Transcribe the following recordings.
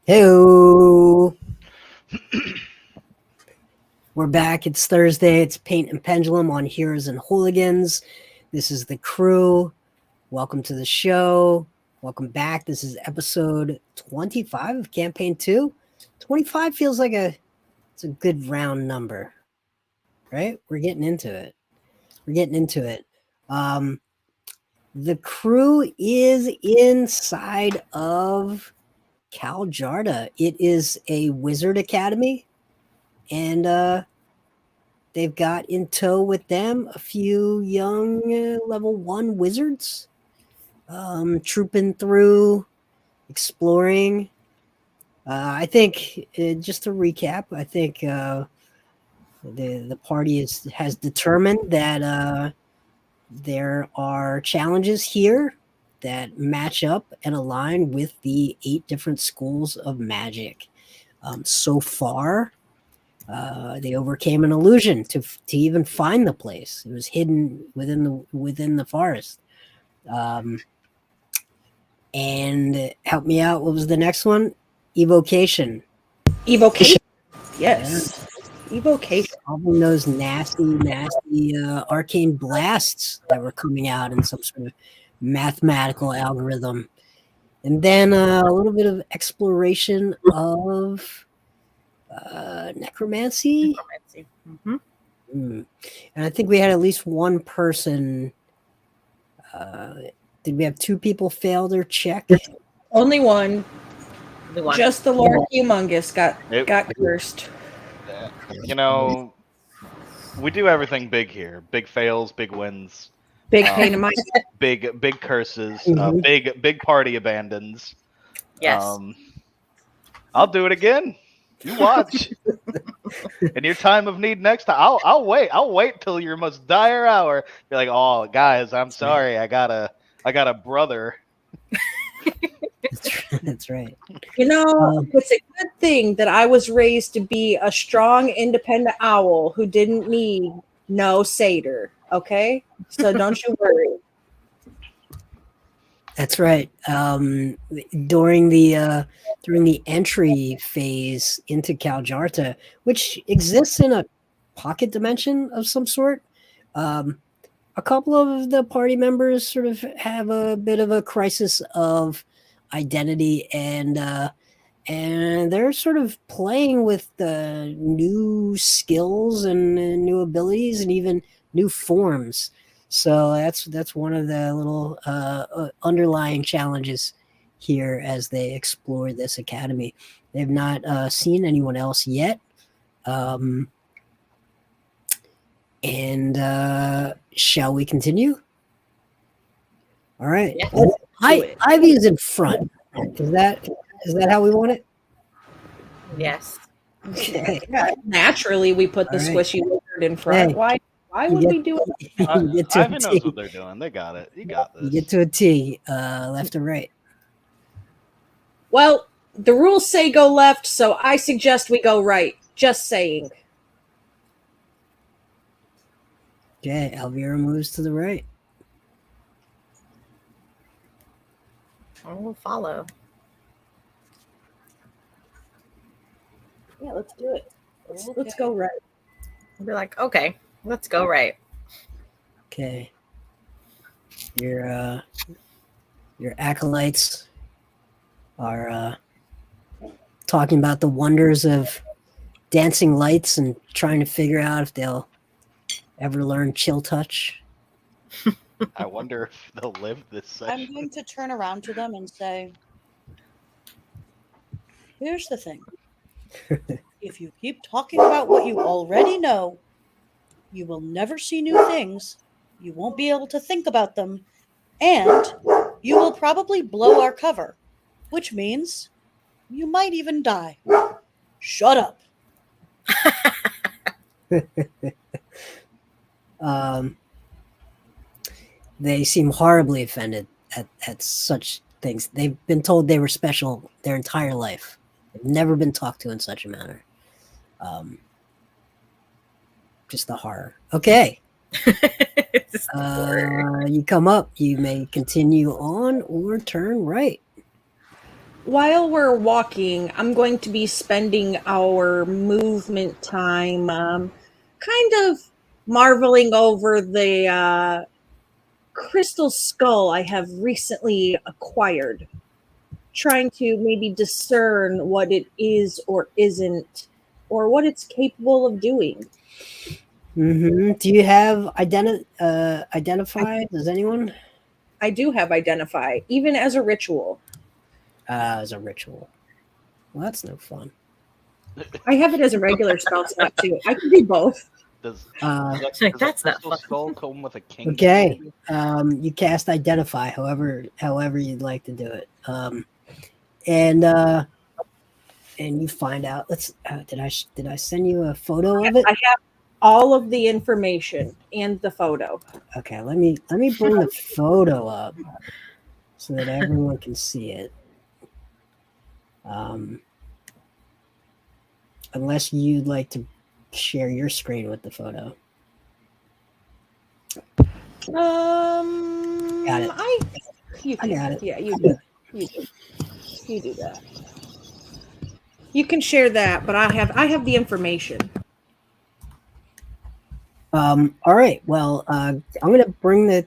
Hello. We're back. It's Thursday. It's Paint and Pendulum on Heroes and Hooligans. This is the crew. Welcome to the show. Welcome back. This is episode 25 of Campaign 2. 25 feels like it's a good round number, right? We're getting into it. The crew is inside of Kal Jaarta. It is a wizard academy, and they've got in tow with them a few young level 1 wizards, trooping through, exploring. I think, just to recap, I think the party has determined that there are challenges here that match up and align with the 8 different schools of magic. So far, they overcame an illusion to even find the place. It was hidden within the forest. And help me out. What was the next one? Evocation. Yes. Yeah. Evocation. Solving those nasty arcane blasts that were coming out in some sort of mathematical algorithm. And then a little bit of exploration of necromancy. Mm-hmm. And I think we had at least one person. Did we have 2 people fail their check? Only one. Just the Lord Humongous got cursed. You know, we do everything big here. Big fails, big wins. Big pain in my big curses, Mhm. big party abandons. Yes. I'll do it again. You watch. In your time of need next time, I'll wait. I'll wait till your most dire hour. You're like, oh guys, I'm sorry. I got a brother. That's right. You know, it's a good thing that I was raised to be a strong, independent owl who didn't need no satyr. Okay, so don't you worry. That's right. During the entry phase into Kal Jaarta, which exists in a pocket dimension of some sort, a couple of the party members sort of have a bit of a crisis of identity, and they're sort of playing with the new skills and new abilities and even new forms. So that's one of the little underlying challenges here as they explore this academy. They've not seen anyone else yet. And shall we continue? All right. Yes. Ivy is in front. Is that how we want it? Yes. Okay. Yeah, naturally, we put the All right. squishy lizard in front. Hey. Why would we do it? You get to a Ivan knows T. what they're doing. They got it. You got You this. get to a T, left or right. Well, the rules say go left, so I suggest we go right. Just saying. Okay, Elvira moves to the right. I will follow. Yeah, let's do it. Let's go right. I'll be like, okay, let's go right. Okay. Your acolytes are talking about the wonders of dancing lights and trying to figure out if they'll ever learn chill touch. I wonder if they'll live this session. I'm going to turn around to them and say, here's the thing. If you keep talking about what you already know, you will never see new things, you won't be able to think about them, and you will probably blow our cover, which means you might even die. Shut up. They seem horribly offended at such things. They've been told they were special their entire life. They've never been talked to in such a manner. Just the horror. Okay. You come up. You may continue on or turn right. while we're walking, I'm going to be spending our movement time kind of marveling over the crystal skull I have recently acquired, trying to maybe discern what it is or isn't, or what it's capable of doing. Do you have identify? Does anyone? I do have identify, even as a ritual. As a ritual. Well, that's no fun. I have it as a regular spell slot too. I can do both. Does, Uh, does Like, a that's not crystal fun. skull come with a king? Okay. You cast identify, however you'd like to do it. And you find out. Let's. Did I send you a photo of it? I have all of the information and the photo. Okay. Let me bring the photo up so that everyone can see it. Unless you'd like to share your screen with the photo. Got it. You I can, got it. Yeah, you do. You do that. You can share that, but I have the information. All right. Well, I'm going to bring the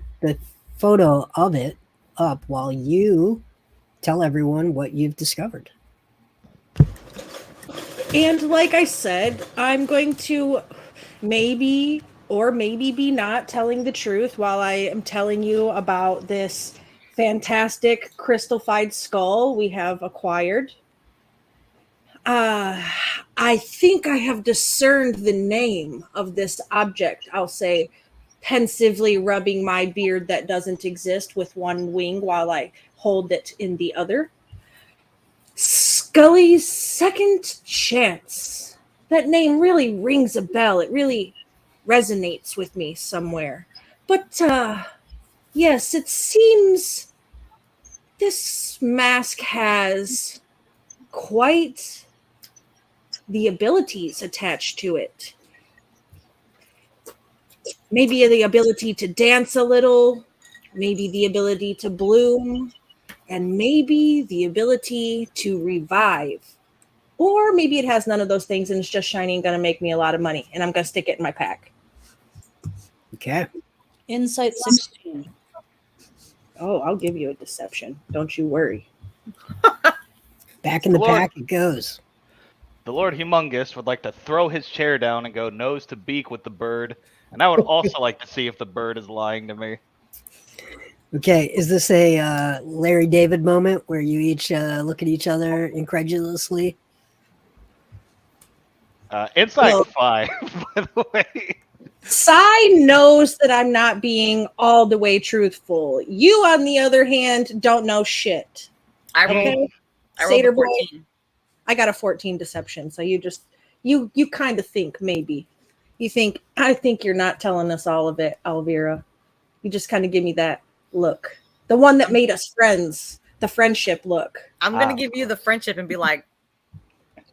photo of it up while you tell everyone what you've discovered. And like I said, I'm going to maybe or maybe be not telling the truth while I am telling you about this fantastic crystallified skull we have acquired. I think I have discerned the name of this object. I'll say, pensively rubbing my beard that doesn't exist with one wing while I hold it in the other. Scully's Second Chance. That name really rings a bell. It really resonates with me somewhere. But yes, it seems this mask has quite the abilities attached to it. Maybe the ability to dance a little, maybe the ability to bloom, and maybe the ability to revive. Or maybe it has none of those things and it's just shiny and going to make me a lot of money, and I'm going to stick it in my pack. Okay. Insight 16. Oh, I'll give you a deception. Don't you worry. Back in the Lord. pack it goes. The Lord Humongous would like to throw his chair down and go nose to beak with the bird, and I would also like to see if the bird is lying to me. Okay. Is this a Larry David moment where you each look at each other incredulously? Insight Well- 5, by the way. Sai knows that I'm not being all the way truthful. You, on the other hand, don't know shit. I rolled, Okay? I rolled Satyr a boy. 14. I got a 14 deception, so you kind of think maybe. I think you're not telling us all of it, Elvira. You just kind of give me that look. The one that made us friends. The friendship look. I'm going to give you the friendship and be like,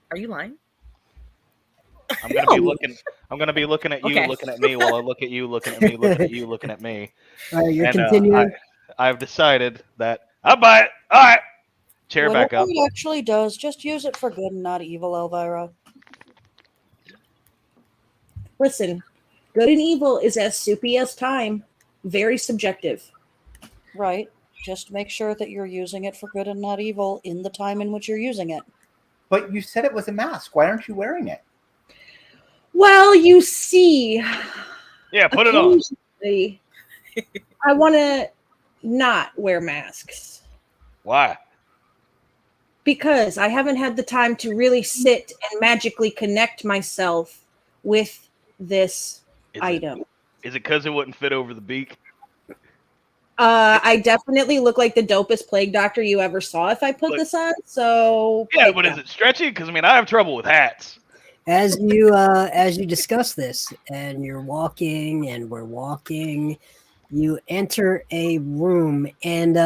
are you lying? I'm gonna be looking. I'm gonna be looking at you, Okay. looking at me, while I look at you, looking at me, looking at you, looking at me. All right. You're And continuing. I've decided that I'll buy it. All right, chair Whatever back up. it actually does, just use it for good and not evil, Elvira. Listen, good and evil is as soupy as time. Very subjective. Right. Just make sure that you're using it for good and not evil in the time in which you're using it. But you said it was a mask. Why aren't you wearing it? Well, you see, Yeah, put it on. occasionally, I want to not wear masks Why? because I haven't had the time to really sit and magically connect myself with this item. Is it because it wouldn't fit over the beak? I definitely look like the dopest plague doctor you ever saw if I put Look. this on. So Yeah, plague but is doctor. it stretchy? Because I mean, I have trouble with hats. As you discuss this and you're walking and we're walking, you enter a room and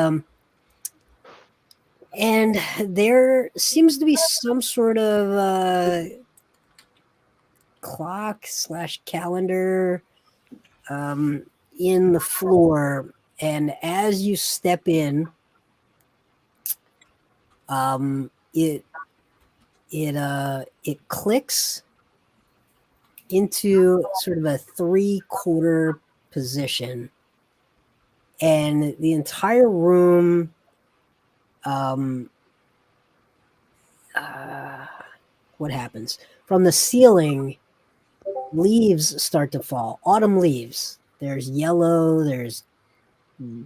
there seems to be some sort of clock / calendar in the floor, and as you step in, It clicks into sort of a 3/4 position, and the entire room what happens from the ceiling? Leaves start to fall, autumn leaves. There's yellow, there's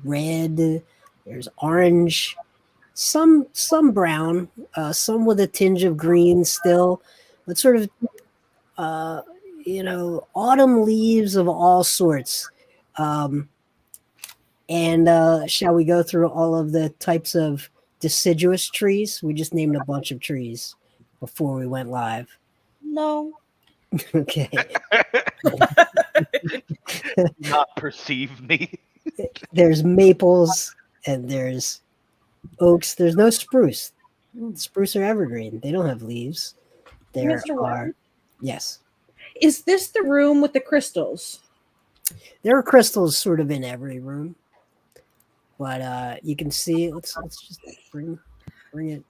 red, there's orange, some brown, some with a tinge of green still, but sort of autumn leaves of all sorts. And shall we go through all of the types of deciduous trees? We just named a bunch of trees before we went live. No. Okay. Not perceive me. There's maples and there's oaks. There's no spruce. Spruce are evergreen. They don't have leaves. There Mr. are, Warren? yes. Is this the room with the crystals? There are crystals sort of in every room, but you can see. Let's just bring it.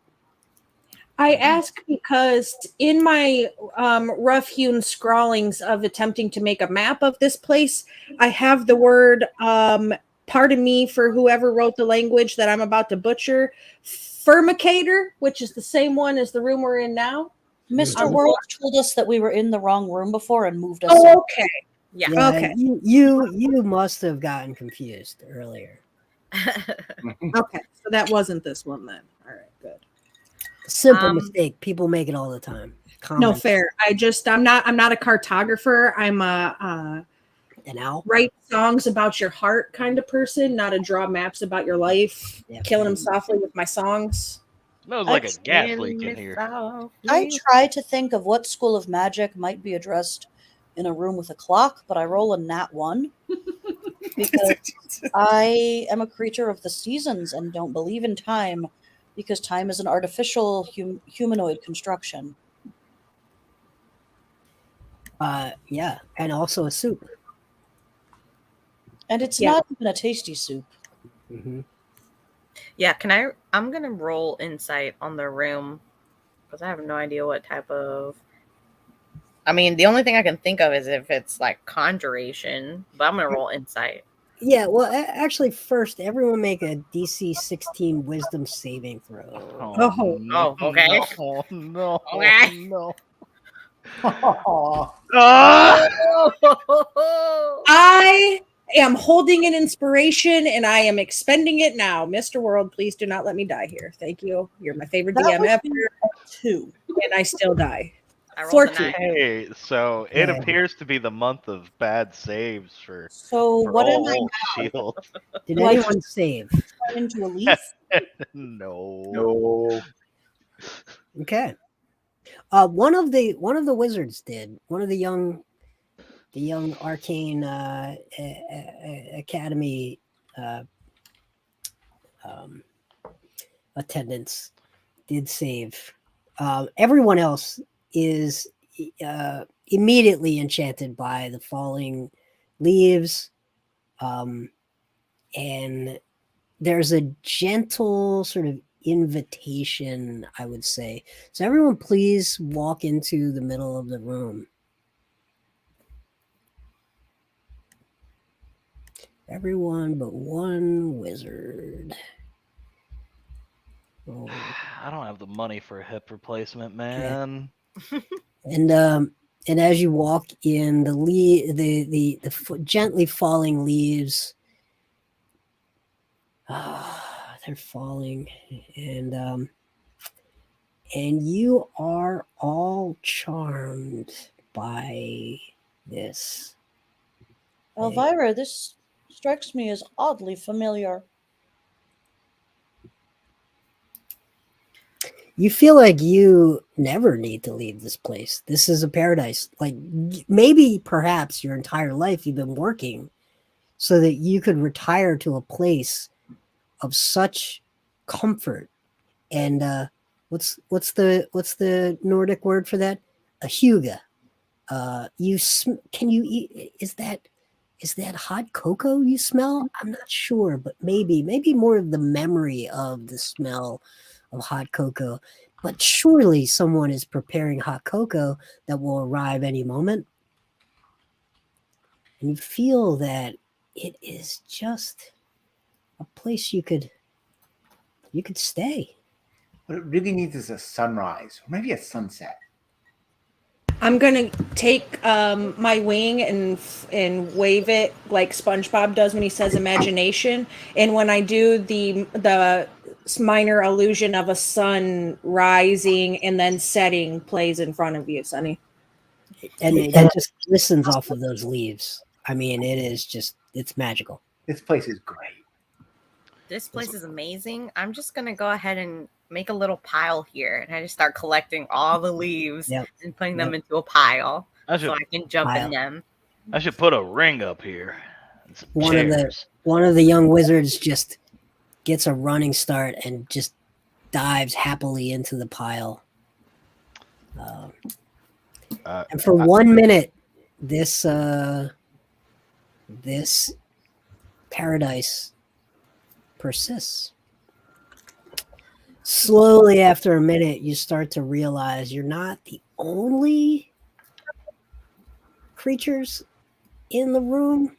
I ask because in my rough-hewn scrawlings of attempting to make a map of this place, I have the word, pardon me for whoever wrote the language that I'm about to butcher, Firmicator, which is the same one as the room we're in now. Mr. World told us that we were in the wrong room before and moved us. Oh, okay. Yeah. Yeah, Okay. You must have gotten confused earlier. Okay, so that wasn't this one then. All right, good. Simple mistake. People make it all the time. No, Common. fair. I'm not a cartographer. I'm a An owl. write songs about your heart kind of person, not a draw maps about your life. Yeah. Killing them softly with my songs. Smells like a gas leak in here. I try to think of what school of magic might be addressed in a room with a clock, but I roll a nat 1 because I am a creature of the seasons and don't believe in time because time is an artificial humanoid construction. Yeah, and also a soup. And it's Yeah. not even a tasty soup. Mm-hmm. Yeah, I'm gonna roll insight on the room because I have no idea what type of. I mean, the only thing I can think of is if it's like conjuration, but I'm gonna roll insight. Yeah, well, actually, first, everyone make a DC 16 Wisdom saving throw. Oh, okay. No, no, Okay. no. Aw. Ah! I am holding an inspiration and I am expending it now. Mr. World, please do not let me die here. Thank you. You're my favorite That DM would ever. be a 2. And I still die. I rolled a 14. 9. Hey, so it Yeah. appears to be the month of bad saves for So what am I old Shield. Did Do I anyone save? turn into a leaf? No. No. Okay. One of the wizards did. One of the young arcane academy attendants did save. Everyone else is immediately enchanted by the falling leaves, and there's a gentle sort of invitation, I would say. So everyone please walk into the middle of the room. Everyone but one wizard. Oh. I don't have the money for a hip replacement, man. And as you walk in, the gently falling leaves, they're falling, and you are all charmed by this. Elvira, this strikes me as oddly familiar. You feel like you never need to leave this place. This is a paradise. Like maybe perhaps your entire life you've been working so that you could retire to a place of such comfort. And what's the Nordic word for that? A hygge. Can you eat? Is that hot cocoa you smell? I'm not sure, but maybe more of the memory of the smell of hot cocoa. But surely someone is preparing hot cocoa that will arrive any moment. And you feel that it is just a place you could stay. What it really needs is a sunrise, or maybe a sunset. I'm gonna take my wing and wave it like SpongeBob does when he says imagination. And when I do the minor illusion of a sun rising and then setting plays in front of you, Sonny. And it just glistens off of those leaves. I mean, it's magical. This place is great. This place is amazing. I'm just gonna go ahead and make a little pile here, and I just start collecting all the leaves and putting them into a pile so I can jump in them. I should put a ring up here. One of the young wizards just gets a running start and just dives happily into the pile. And for 1 minute, this paradise persists. Slowly, after a minute, you start to realize you're not the only creatures in the room.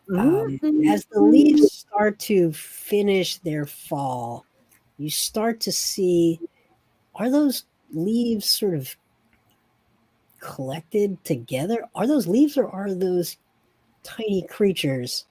As the leaves start to finish their fall, you start to see, are those leaves sort of collected together? Are those leaves or are those tiny creatures?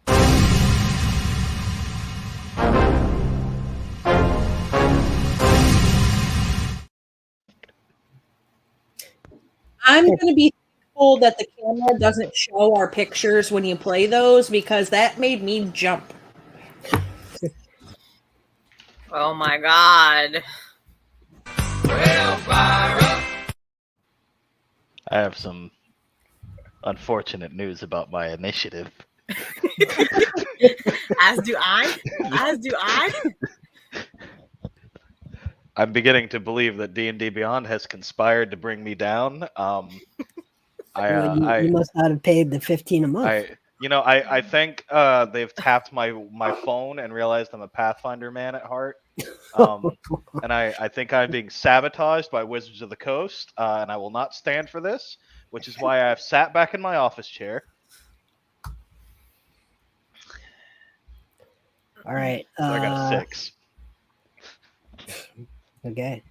I'm going to be thankful that the camera doesn't show our pictures when you play those, because that made me jump. Oh my god. I have some unfortunate news about my initiative. As do I. I'm beginning to believe that D&D Beyond has conspired to bring me down. You must not have paid the 15 a month. I think they've tapped my phone and realized I'm a Pathfinder man at heart. And I think I'm being sabotaged by Wizards of the Coast, and I will not stand for this, which is why I've sat back in my office chair. All right. So I got a 6. Okay.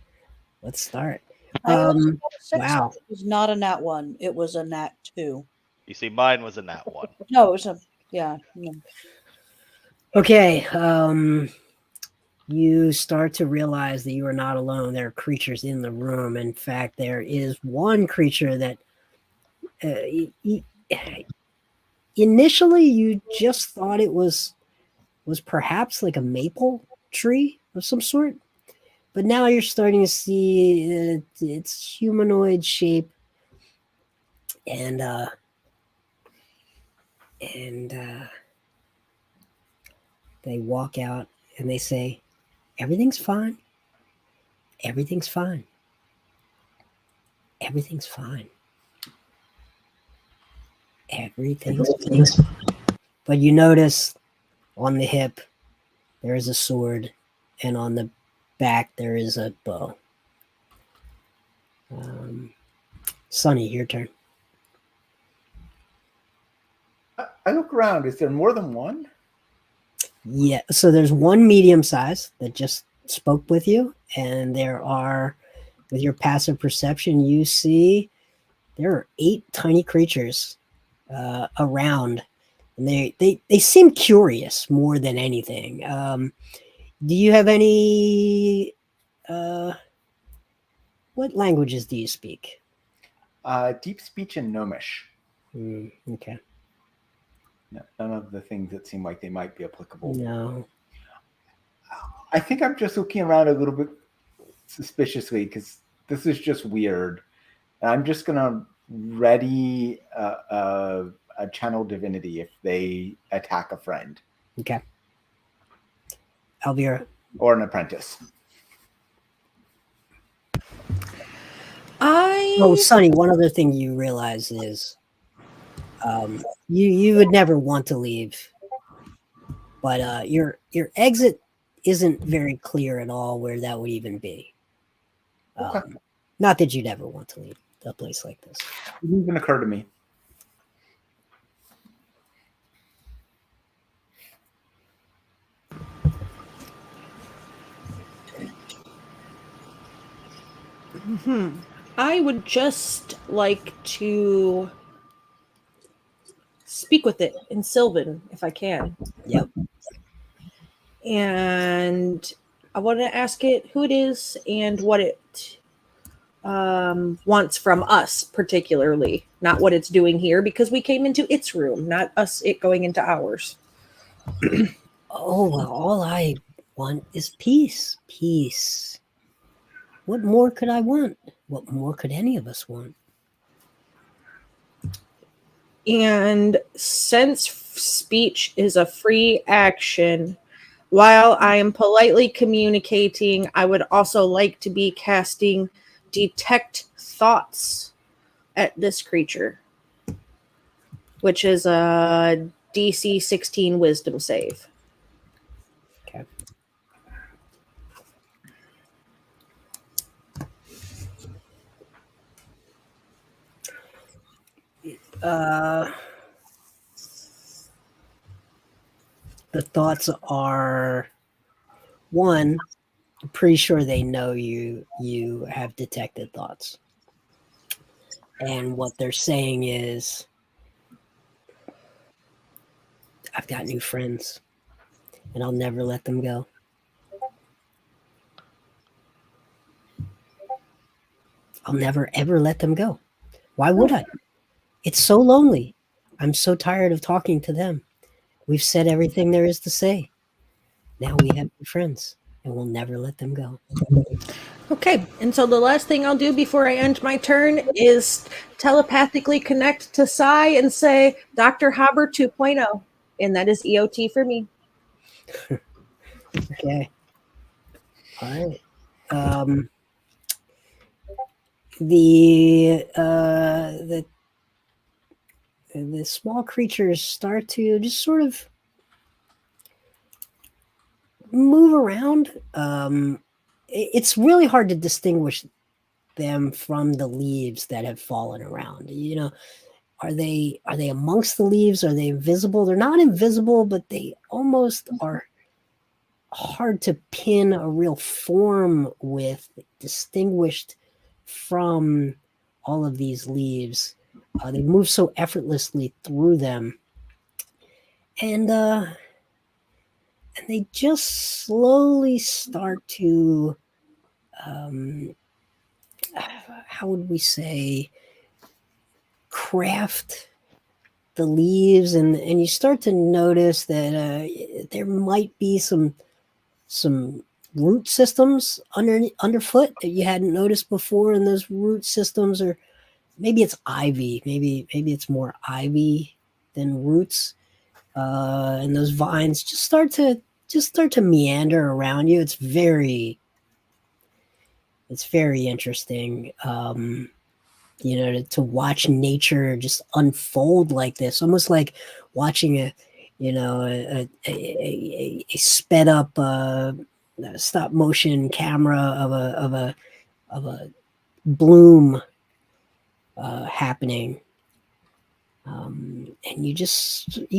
Let's start. I also got a 6. Wow. It was not a nat 1. It was a nat 2. You see, mine was a nat 1. No, it was a yeah. No. Okay. You start to realize that you are not alone. There are creatures in the room. In fact, there is one creature that initially you just thought it was perhaps like a maple tree of some sort. But now you're starting to see its humanoid shape, and they walk out and they say, "Everything's fine. Everything's fine. Everything's fine. Everything's fine." But you notice on the hip there is a sword, and on the back there is a bow. Sonny, your turn. I look around. Is there more than one? Yeah, so there's one medium size that just spoke with you, and there are, with your passive perception, you see there are 8 tiny creatures around, and they seem curious more than anything. Do you have any what languages do you speak? Deep speech and gnomish. Okay. No, none of the things that seem like they might be applicable. No. I think I'm just looking around a little bit suspiciously because this is just weird. And I'm just gonna ready a channel divinity if they attack a friend. Okay. Elvira. Or an apprentice. Oh, Sonny, one other thing you realize is you would never want to leave, but your exit isn't very clear at all where that would even be. Okay. Not that you'd ever want to leave a place like this. It didn't even occur to me. I would just like to speak with it in Sylvan if I can. Yep. And I want to ask it who it is and what it wants from us, particularly, not what it's doing here, because we came into its room, not it going into ours. Oh, well, all I want is peace. Peace. What more could I want? What more could any of us want? And since speech is a free action, while I am politely communicating, I would also like to be casting Detect Thoughts at this creature, which is a DC 16 Wisdom save. Okay. The thoughts are, one, I'm pretty sure they know you have detected thoughts. And what they're saying is, I've got new friends, and I'll never let them go. I'll never, ever let them go. Why would I? It's so lonely. I'm so tired of talking to them. We've said everything there is to say. Now we have new friends, and we'll never let them go. Okay, and so the last thing I'll do before I end my turn is telepathically connect to Sai and say, Dr. Haber 2.0, and that is EOT for me. Okay. All right. The small creatures start to just sort of move around. It's really hard to distinguish them from the leaves that have fallen around. You know, are they amongst the leaves? Are they invisible? They're not invisible, but they almost are hard to pin a real form with, distinguished from all of these leaves. They move so effortlessly through them, and they just slowly start to, how would we say, craft the leaves, and you start to notice that there might be some root systems underfoot that you hadn't noticed before, and those root systems are, maybe it's ivy, maybe it's more ivy than roots, and those vines just start to meander around you. It's very interesting, to watch nature just unfold like this, almost like watching a sped up stop motion camera of a bloom happening, and you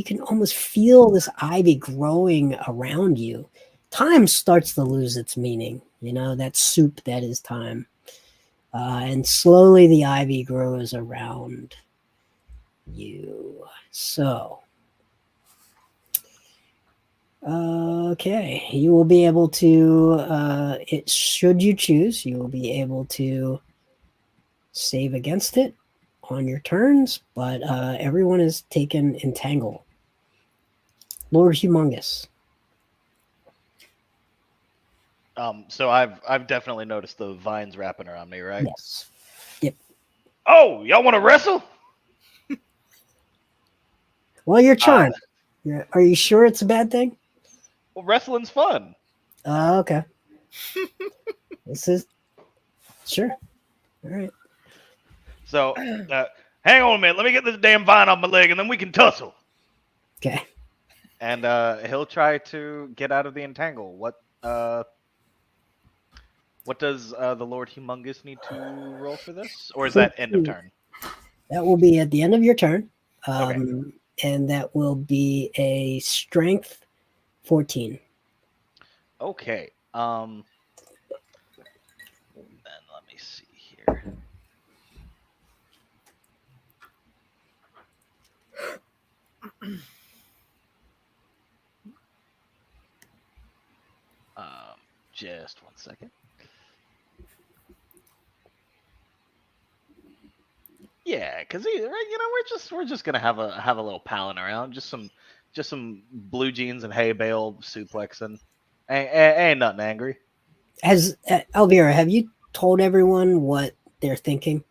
can almost feel this ivy growing around you. Time starts to lose its meaning, that soup that is time, and slowly the ivy grows around you. So okay, you will be able to, should you choose, you will be able to save against it on your turns, but everyone is taken entangle. Lord Humongous. So I've definitely noticed the vines wrapping around me, right? Yes. Yep. Oh, y'all want to wrestle? Well, you're charmed. Are you sure it's a bad thing? Well, wrestling's fun. Okay. This is sure. All right. So, hang on a minute. Let me get this damn vine off my leg, and then we can tussle. Okay. And he'll try to get out of the entangle. What What does the Lord Humongous need to roll for this, or is that end of turn? That will be at the end of your turn. Okay. And that will be a strength 14. Okay. Then let me see here. Just 1 second. Yeah, because we're just gonna have a little palling around, just some blue jeans and hay bale suplexing. Ain't nothing angry. Has Elvira, have you told everyone what they're thinking?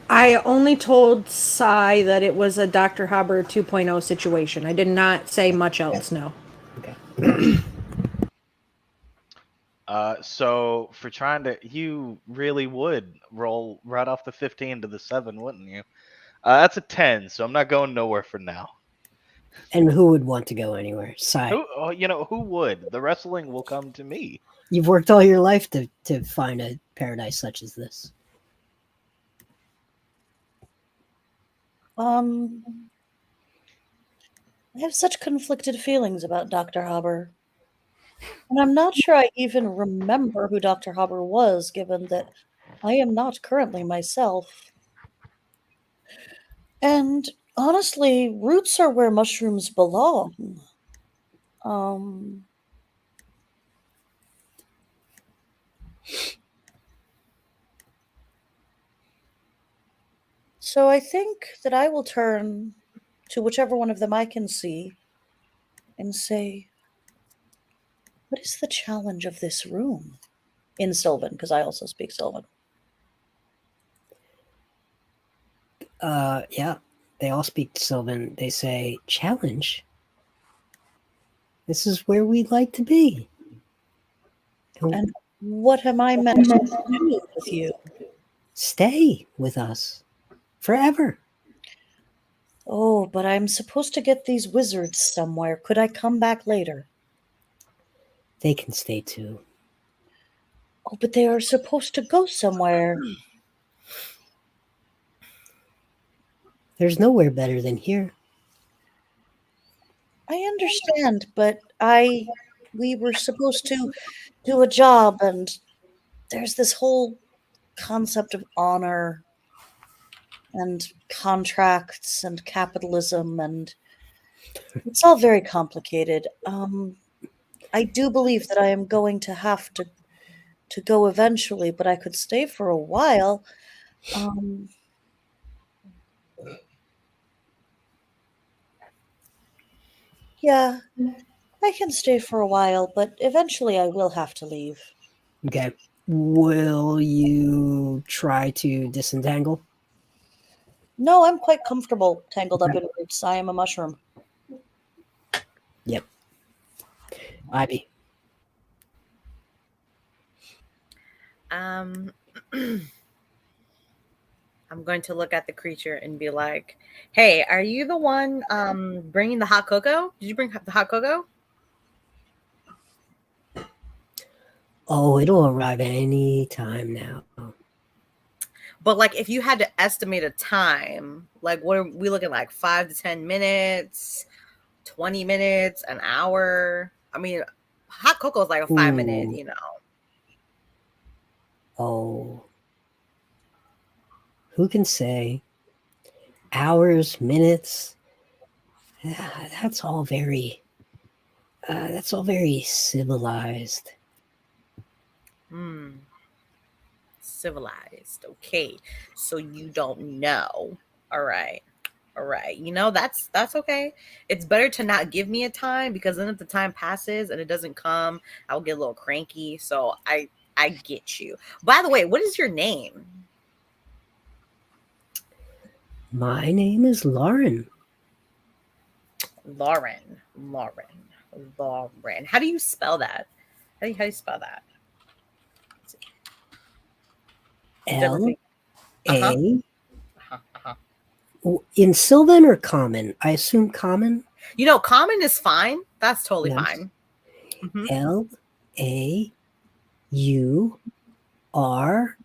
I only told Sai that it was a Dr. Haber 2.0 situation. I did not say much else, no. Okay. So for trying to, you really would roll right off the 15 to the 7, wouldn't you? That's a 10, so I'm not going nowhere for now. And who would want to go anywhere? Sai. Who would? The wrestling will come to me. You've worked all your life to find a paradise such as this. I have such conflicted feelings about Dr. Haber. And I'm not sure I even remember who Dr. Haber was, given that I am not currently myself. And honestly, roots are where mushrooms belong. So I think that I will turn to whichever one of them I can see and say, what is the challenge of this room? In Sylvan, because I also speak Sylvan. Yeah, they all speak Sylvan. They say, challenge. This is where we'd like to be. And what am I meant to do with you? Stay with us forever. Oh, but I'm supposed to get these wizards somewhere. Could I come back later? They can stay too. Oh, but they are supposed to go somewhere. There's nowhere better than here. I understand, but we were supposed to do a job, and there's this whole concept of honor and contracts and capitalism, and it's all very complicated. I do believe that I am going to have to go eventually, but I could stay for a while. Yeah, I can stay for a while, but eventually I will have to leave. Okay. Will you try to disentangle? No, I'm quite comfortable tangled up in roots. I am a mushroom. Yep. Ivy. I'm going to look at the creature and be like, "Hey, are you the one bringing the hot cocoa? Did you bring the hot cocoa?" Oh, it'll arrive any time now. But like, if you had to estimate a time, like, what are we looking like? 5 to 10 minutes, 20 minutes, an hour? I mean, hot cocoa is like a 5-minute, Ooh. Oh. Who can say? Hours, minutes. That's all very civilized. Civilized. Okay. So you don't know. All right. That's okay. It's better to not give me a time, because then if the time passes and it doesn't come, I'll get a little cranky. So I get you. By the way, what is your name? My name is Lauren. Lauren. How do you spell that? How do you spell that? L A. Uh-huh. In Sylvan or Common? I assume Common. Common is fine. That's totally fine. Mhm. Lauryn.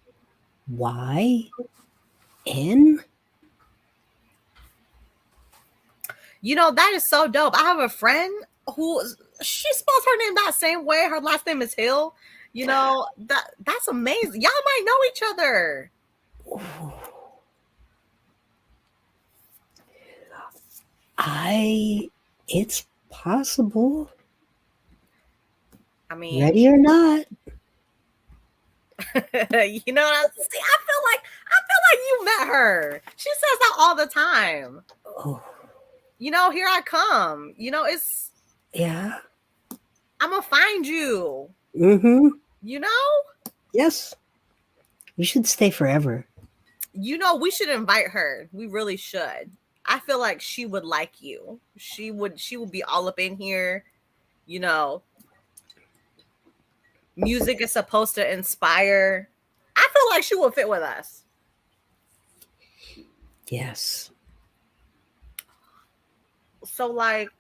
You know, that is so dope. I have a friend who she spells her name that same way. Her last name is Hill. You know, that's amazing. Y'all might know each other. It's possible. I mean, Ready or not. you know, see, I feel like you met her. She says that all the time. Oh, You know, here I come. You know, yeah. I'm gonna find you. Mm-hmm. You know? Yes. You should stay forever. You know, we should invite her. We really should. I feel like she would like you. She would be all up in here. You know, music is supposed to inspire. I feel like she will fit with us. Yes. So, like,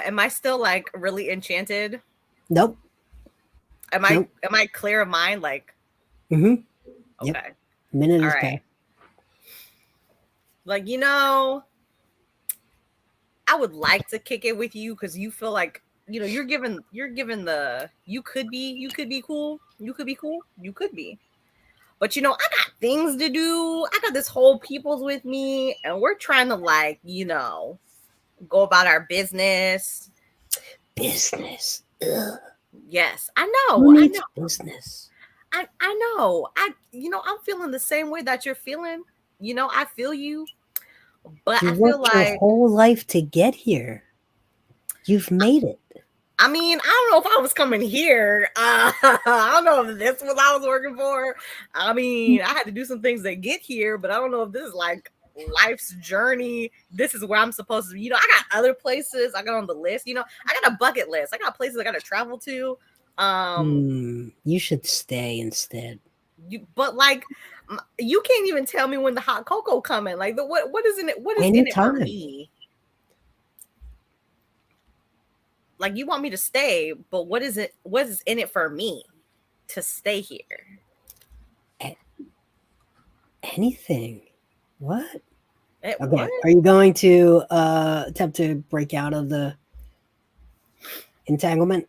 am I still like really enchanted? Nope. Am I clear of mind? Like, Mm-hmm. okay, Yep. Minute all is right. past. Like, you know, I would like to kick it with you because you feel like, you know, you're given the you could be cool. You could be cool. You could be. But you know, I got things to do. I got this whole people's with me, and we're trying to, like, you know, go about our business. Business. Ugh. Yes, I know. Who I needs know. business? I know. You know, I'm feeling the same way that you're feeling. You know, I feel you. But You I feel worked your like, whole life to get here. You've made it. I mean, I don't know if I was coming here. I don't know if this was I was working for. I mean, I had to do some things to get here, but I don't know if this is like life's journey. This is where I'm supposed to be. You know, I got other places I got on the list. You know, I got a bucket list. I got places I got to travel to. You should stay instead. But like, you can't even tell me when the hot cocoa coming. Like, what is in it? What is in it for Anytime. me? Like, you want me to stay, but what is it? What is in it for me to stay here? Anything. What? Okay. What? Are you going to attempt to break out of the entanglement?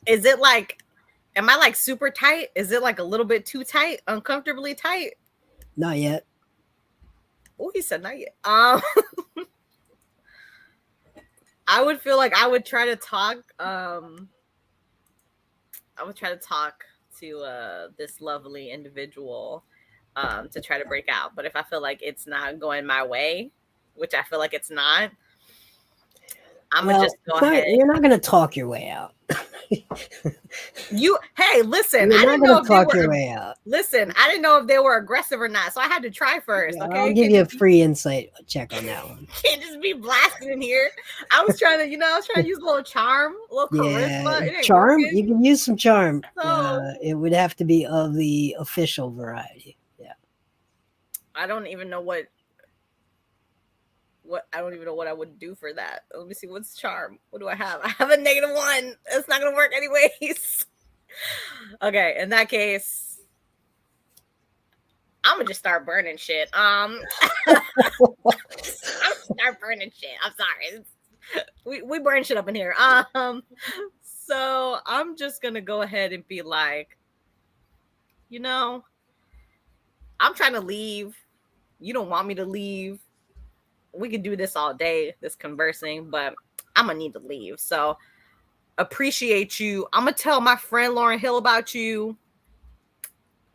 Is it like, am I like super tight? Is it like a little bit too tight, uncomfortably tight? Not yet. Oh, he said not yet. I would feel like I would try to talk. I would try to talk to this lovely individual to try to break out. But if I feel like it's not going my way, which I feel like it's not, I'm gonna just go ahead. You're not gonna talk your way out. Hey, listen, You're I didn't not know gonna if they talk were your way out. listen, I didn't know if they were aggressive or not, so I had to try first. Yeah, Okay, I'll give you a free insight check on that one. Can't just be blasting in here. I was trying to, use a little charm, a little charisma. It ain't charm. working. You can use some charm. So, it would have to be of the official variety. Yeah. I don't even know what I don't even know what I would do for that. Let me see, what's charm. What do I have? I have a -1. It's not gonna work anyways. Okay, in that case, I'm gonna just start burning shit. I'm start burning shit. I'm sorry. We burn shit up in here. So I'm just gonna go ahead and be like, you know, I'm trying to leave. You don't want me to leave. We could do this all day, this conversing, but I'm gonna need to leave. So appreciate you. I'm gonna tell my friend Lauryn Hill about you,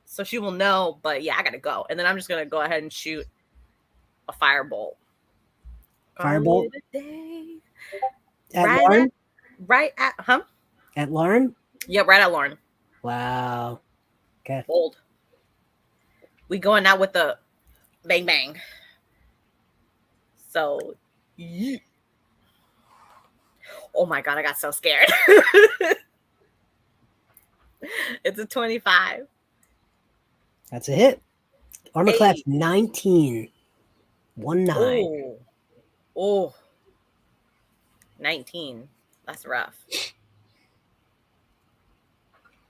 so she will know. But yeah, I gotta go, and then I'm just gonna go ahead and shoot a firebolt. Firebolt at right Lauryn. At Lauryn. Yeah, right at Lauryn. Wow. Okay. Bold. We going out with the bang bang. So, oh my god, I got so scared. It's a 25. That's a hit. Armor class 19. 19. Oh. 19. That's rough.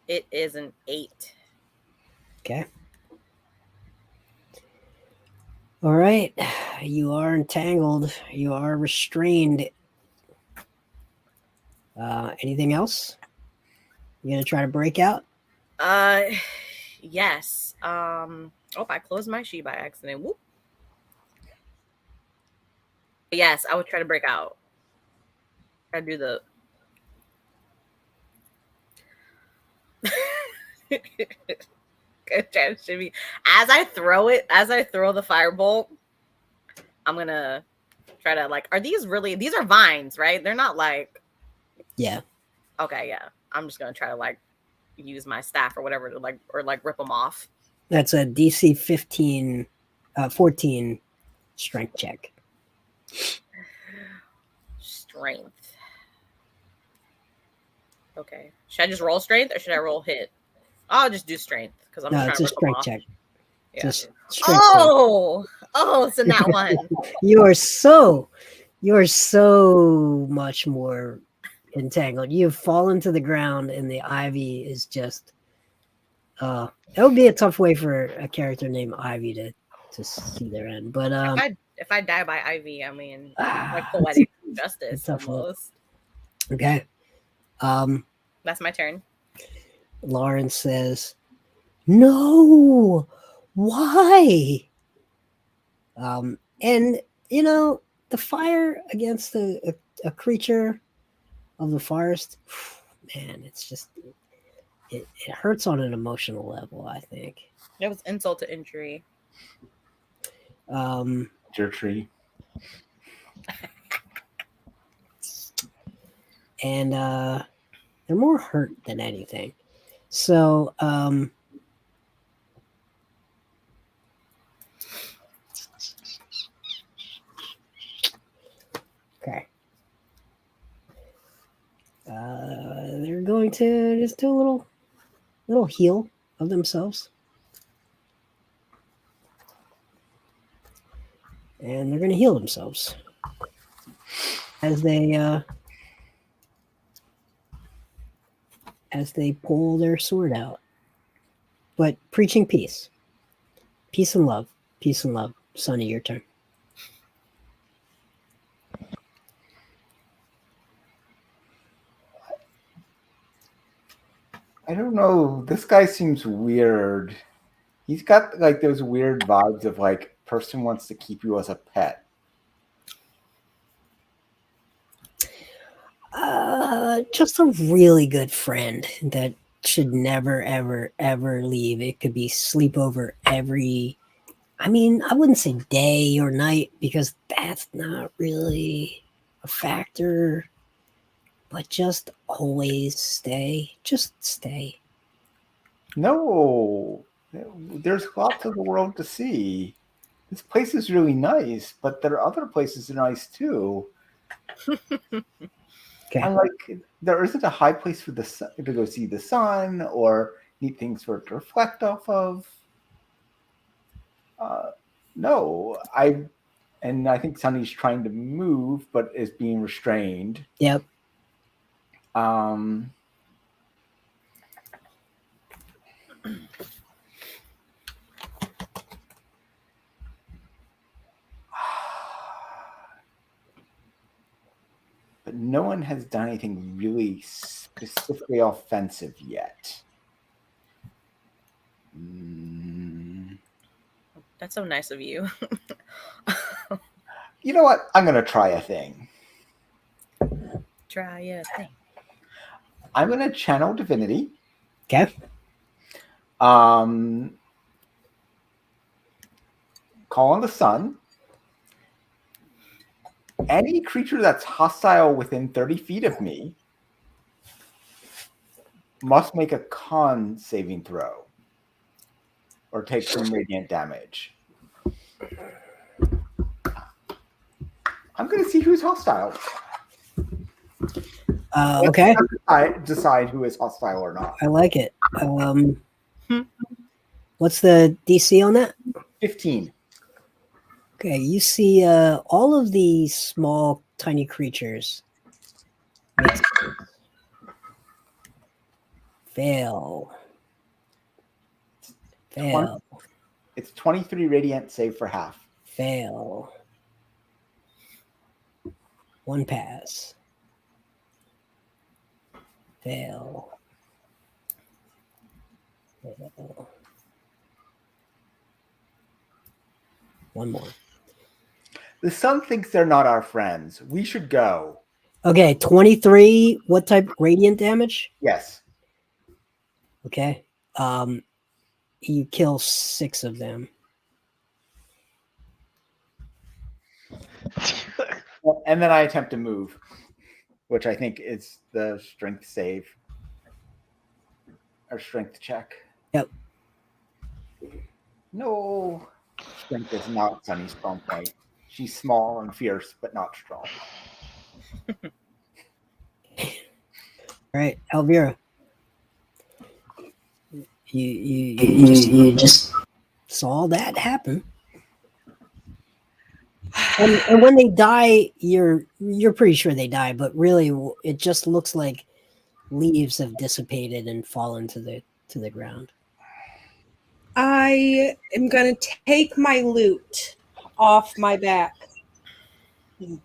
It is an 8. Okay. All right. You are entangled. You are restrained. Anything else? You gonna try to break out? Yes. Oh, I closed my sheet by accident. Whoop. Yes, I would try to break out. Try to do the. Should be as I throw the firebolt. I'm gonna try to like. Are these really? These are vines, right? They're not like. Yeah. Okay, yeah. I'm just gonna try to like use my staff or whatever to like rip them off. That's a DC 14 strength check. Strength. Okay. Should I just roll strength or should I roll hit? I'll just do strength because I'm No, just it's a trying to rip them strength off. check. Yeah. Just strength check. Oh, it's in that one. You are so much more entangled. You've fallen to the ground, and the ivy is just. That would be a tough way for a character named Ivy to see their end. But if I die by Ivy, I mean, like poetic justice almost. Okay. That's my turn. Lawrence says, "No, why?" And you know, the fire against a creature of the forest, man, it's just it hurts on an emotional level, I think. It was insult to injury. Your tree. And they're more hurt than anything. So okay. They're going to just do a little heal of themselves. And they're going to heal themselves as they pull their sword out. But preaching peace. Peace and love. Peace and love. Sonny, your turn. I don't know. This guy seems weird. He's got like those weird vibes of like person wants to keep you as a pet. Just a really good friend that should never, ever, ever leave. It could be sleepover every. I mean, I wouldn't say day or night because that's not really a factor. But just always stay. Just stay. No, there's lots of the world to see. This place is really nice, but there are other places that are nice too. Okay. And like, there isn't a high place for the sun to go see the sun or neat things for it to reflect off of. No, I think Sunny's trying to move, but is being restrained. Yep. But no one has done anything really specifically offensive yet. That's so nice of you. You know what? I'm going to try a thing. Try a thing. I'm going to channel divinity. Okay. Call on the sun. Any creature that's hostile within 30 feet of me must make a con saving throw or take some radiant damage. I'm going to see who's hostile. Okay. I decide who is hostile or not. I like it. What's the DC on that? 15. Okay, you see all of these small, tiny creatures Makes sense. Fail. Fail. It's 23 radiant save for half. Fail. One pass. Fail. Fail. One more. The sun thinks they're not our friends. We should go. Okay, 23. What type? Radiant damage? Yes. Okay. You kill 6 of them. And then I attempt to move, which I think is the strength save. Or strength check. Yep. No. Strength is not Sunny's strong point. She's small and fierce, but not strong. All right, Elvira. You just saw that happen. And when they die, you're pretty sure they die, but really it just looks like leaves have dissipated and fallen to the ground. I am going to take my lute off my back. I'm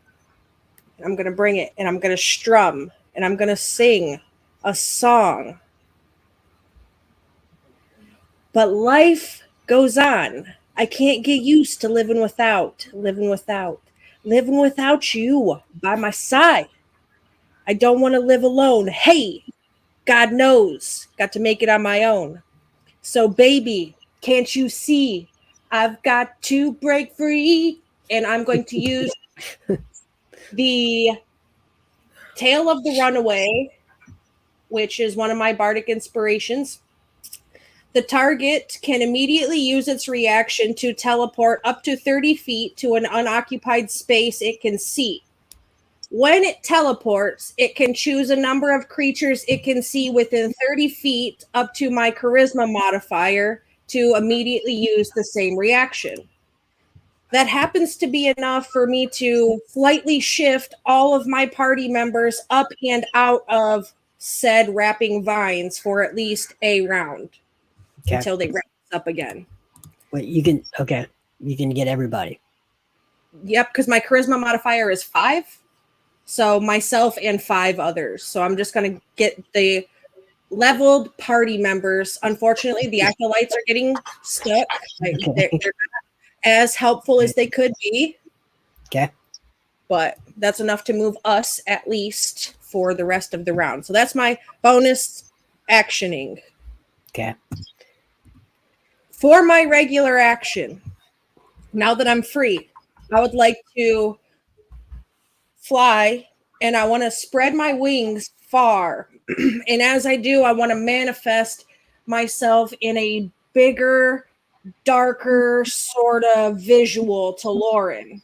going to bring it and I'm going to strum and I'm going to sing a song. But life goes on. I can't get used to living without you by my side. I don't want to live alone. Hey, God knows, got to make it on my own. So baby, can't you see? I've got to break free. And I'm going to use the Tale of the Runaway, which is one of my bardic inspirations. The target can immediately use its reaction to teleport up to 30 feet to an unoccupied space it can see. When it teleports, it can choose a number of creatures it can see within 30 feet up to my charisma modifier to immediately use the same reaction. That happens to be enough for me to slightly shift all of my party members up and out of said wrapping vines for at least a round. Okay. Until they wrap up again. Wait, you can get everybody. Yep, because my charisma modifier is 5. So myself and 5 others. So I'm just going to get the leveled party members. Unfortunately, the acolytes are getting stuck. Like, they're not as helpful as they could be. Okay. But that's enough to move us at least for the rest of the round. So that's my bonus actioning. Okay. For my regular action, now that I'm free, I would like to fly and I want to spread my wings far. And as I do, I want to manifest myself in a bigger, darker sort of visual to Lauren.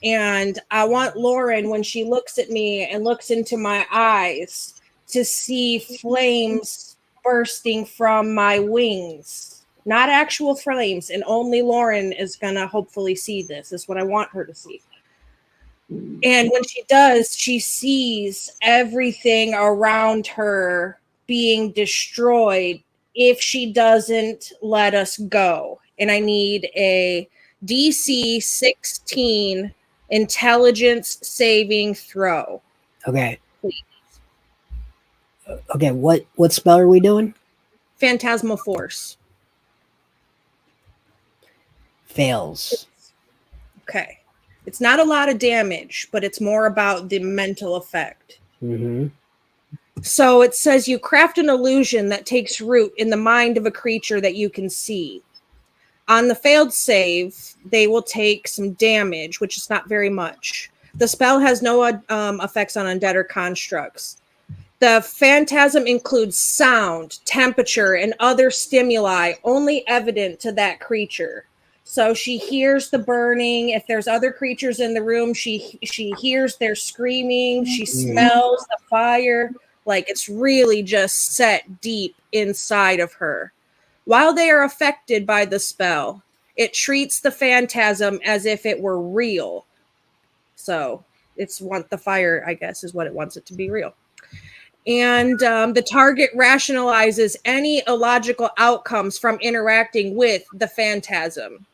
And I want Lauren, when she looks at me and looks into my eyes, to see flames bursting from my wings. Not actual flames, and only Lauren is going to hopefully see this. This is what I want her to see. And when she does, she sees everything around her being destroyed if she doesn't let us go. And I need a DC 16 intelligence saving throw. Okay. Please. Okay, what spell are we doing? Phantasmal Force. Fails. Okay. It's not a lot of damage, but it's more about the mental effect. Mm-hmm. So it says you craft an illusion that takes root in the mind of a creature that you can see. On the failed save, they will take some damage, which is not very much. The spell has no effects on undead or constructs. The phantasm includes sound, temperature, and other stimuli only evident to that creature. So she hears the burning. If there's other creatures in the room, she hears their screaming. She smells the fire. Like, it's really just set deep inside of her. While they are affected by the spell, it treats the phantasm as if it were real. So the fire, I guess, is what it wants it to be real. And the target rationalizes any illogical outcomes from interacting with the phantasm.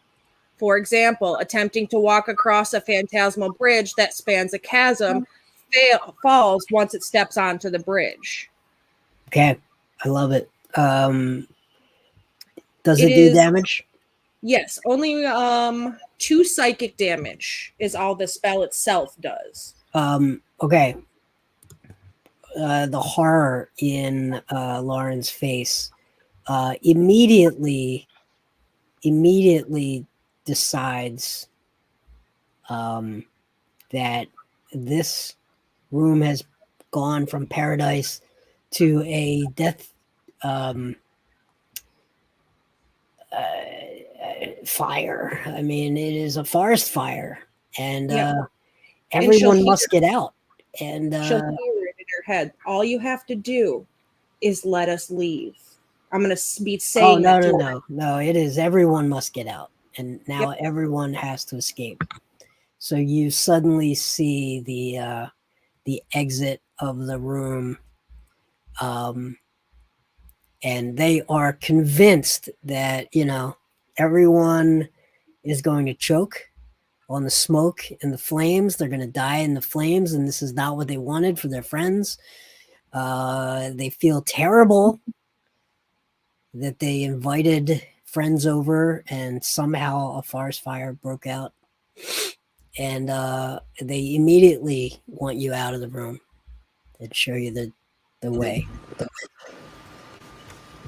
For example, attempting to walk across a phantasmal bridge that spans a chasm falls once it steps onto the bridge. Okay, I love it. Does it do damage? Yes, only 2 psychic damage is all the spell itself does. Okay. The horror in Lauren's face immediately decides that this room has gone from paradise to a death fire. I mean, it is a forest fire, and everyone must get out. And she'll hear it in her head. All you have to do is let us leave. I'm going to be saying no. It is everyone must get out, and now everyone has to escape. So you suddenly see the exit of the room, and they are convinced that everyone is going to choke on the smoke and the flames. They're going to die in the flames, and this is not what they wanted for their friends. They feel terrible that they invited friends over and somehow a forest fire broke out, and they immediately want you out of the room and show you the way.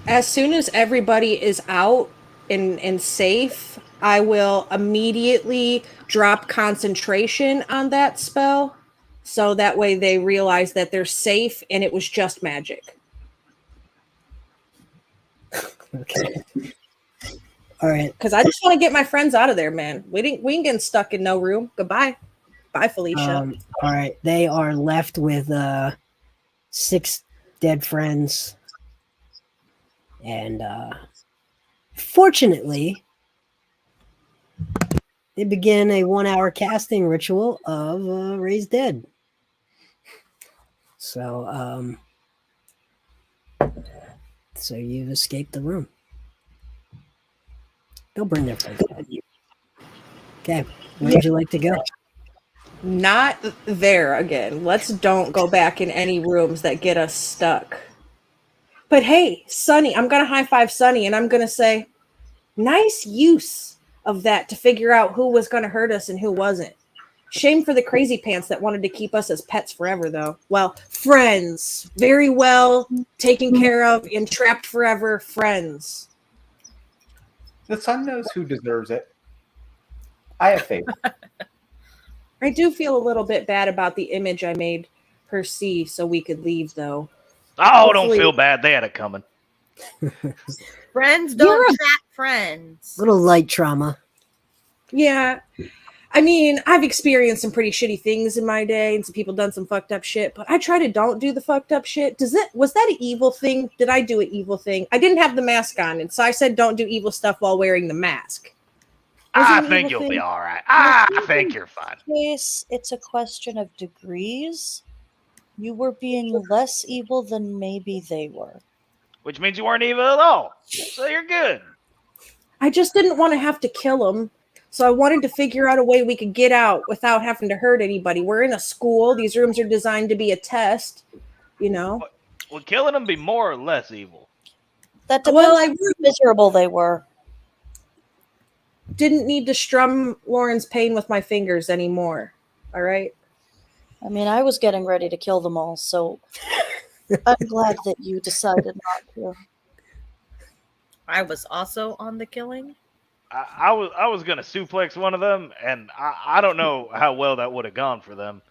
As soon as everybody is out and safe, I will immediately drop concentration on that spell, so that way they realize that they're safe and it was just magic. Okay. All right. Because I just want to get my friends out of there, man. We ain't getting stuck in no room. Goodbye. Bye, Felicia. All right. They are left with 6 dead friends. And fortunately, they begin a 1-hour casting ritual of Raise Dead. So, so you've escaped the room. They'll bring their friends with you. Okay, where would you like to go? Not there again. Let's don't go back in any rooms that get us stuck. But hey, Sunny, I'm going to high five Sunny, and I'm going to say, nice use of that to figure out who was going to hurt us and who wasn't. Shame for the crazy pants that wanted to keep us as pets forever, though. Well, friends. Very well taken care of, entrapped forever, friends. The sun knows who deserves it. I have faith. I do feel a little bit bad about the image I made her see so we could leave, though. Oh, don't feel bad. They had it coming. Friends don't trap friends. Little light trauma. Yeah. I mean, I've experienced some pretty shitty things in my day, and some people done some fucked up shit, but I try to don't do the fucked up shit. Was that an evil thing? Did I do an evil thing? I didn't have the mask on, and so I said don't do evil stuff while wearing the mask. I think you'll be all right. I think you're fine. Case, it's a question of degrees. You were being less evil than maybe they were. Which means you weren't evil at all. So you're good. I just didn't want to have to kill them. So I wanted to figure out a way we could get out without having to hurt anybody. We're in a school. These rooms are designed to be a test, you know. Would killing them be more or less evil? That depends on how miserable they were. Didn't need to strum Lauren's pain with my fingers anymore. All right? I mean, I was getting ready to kill them all, so I'm glad that you decided not to. I was also on the killing. I was gonna suplex one of them, and I don't know how well that would have gone for them.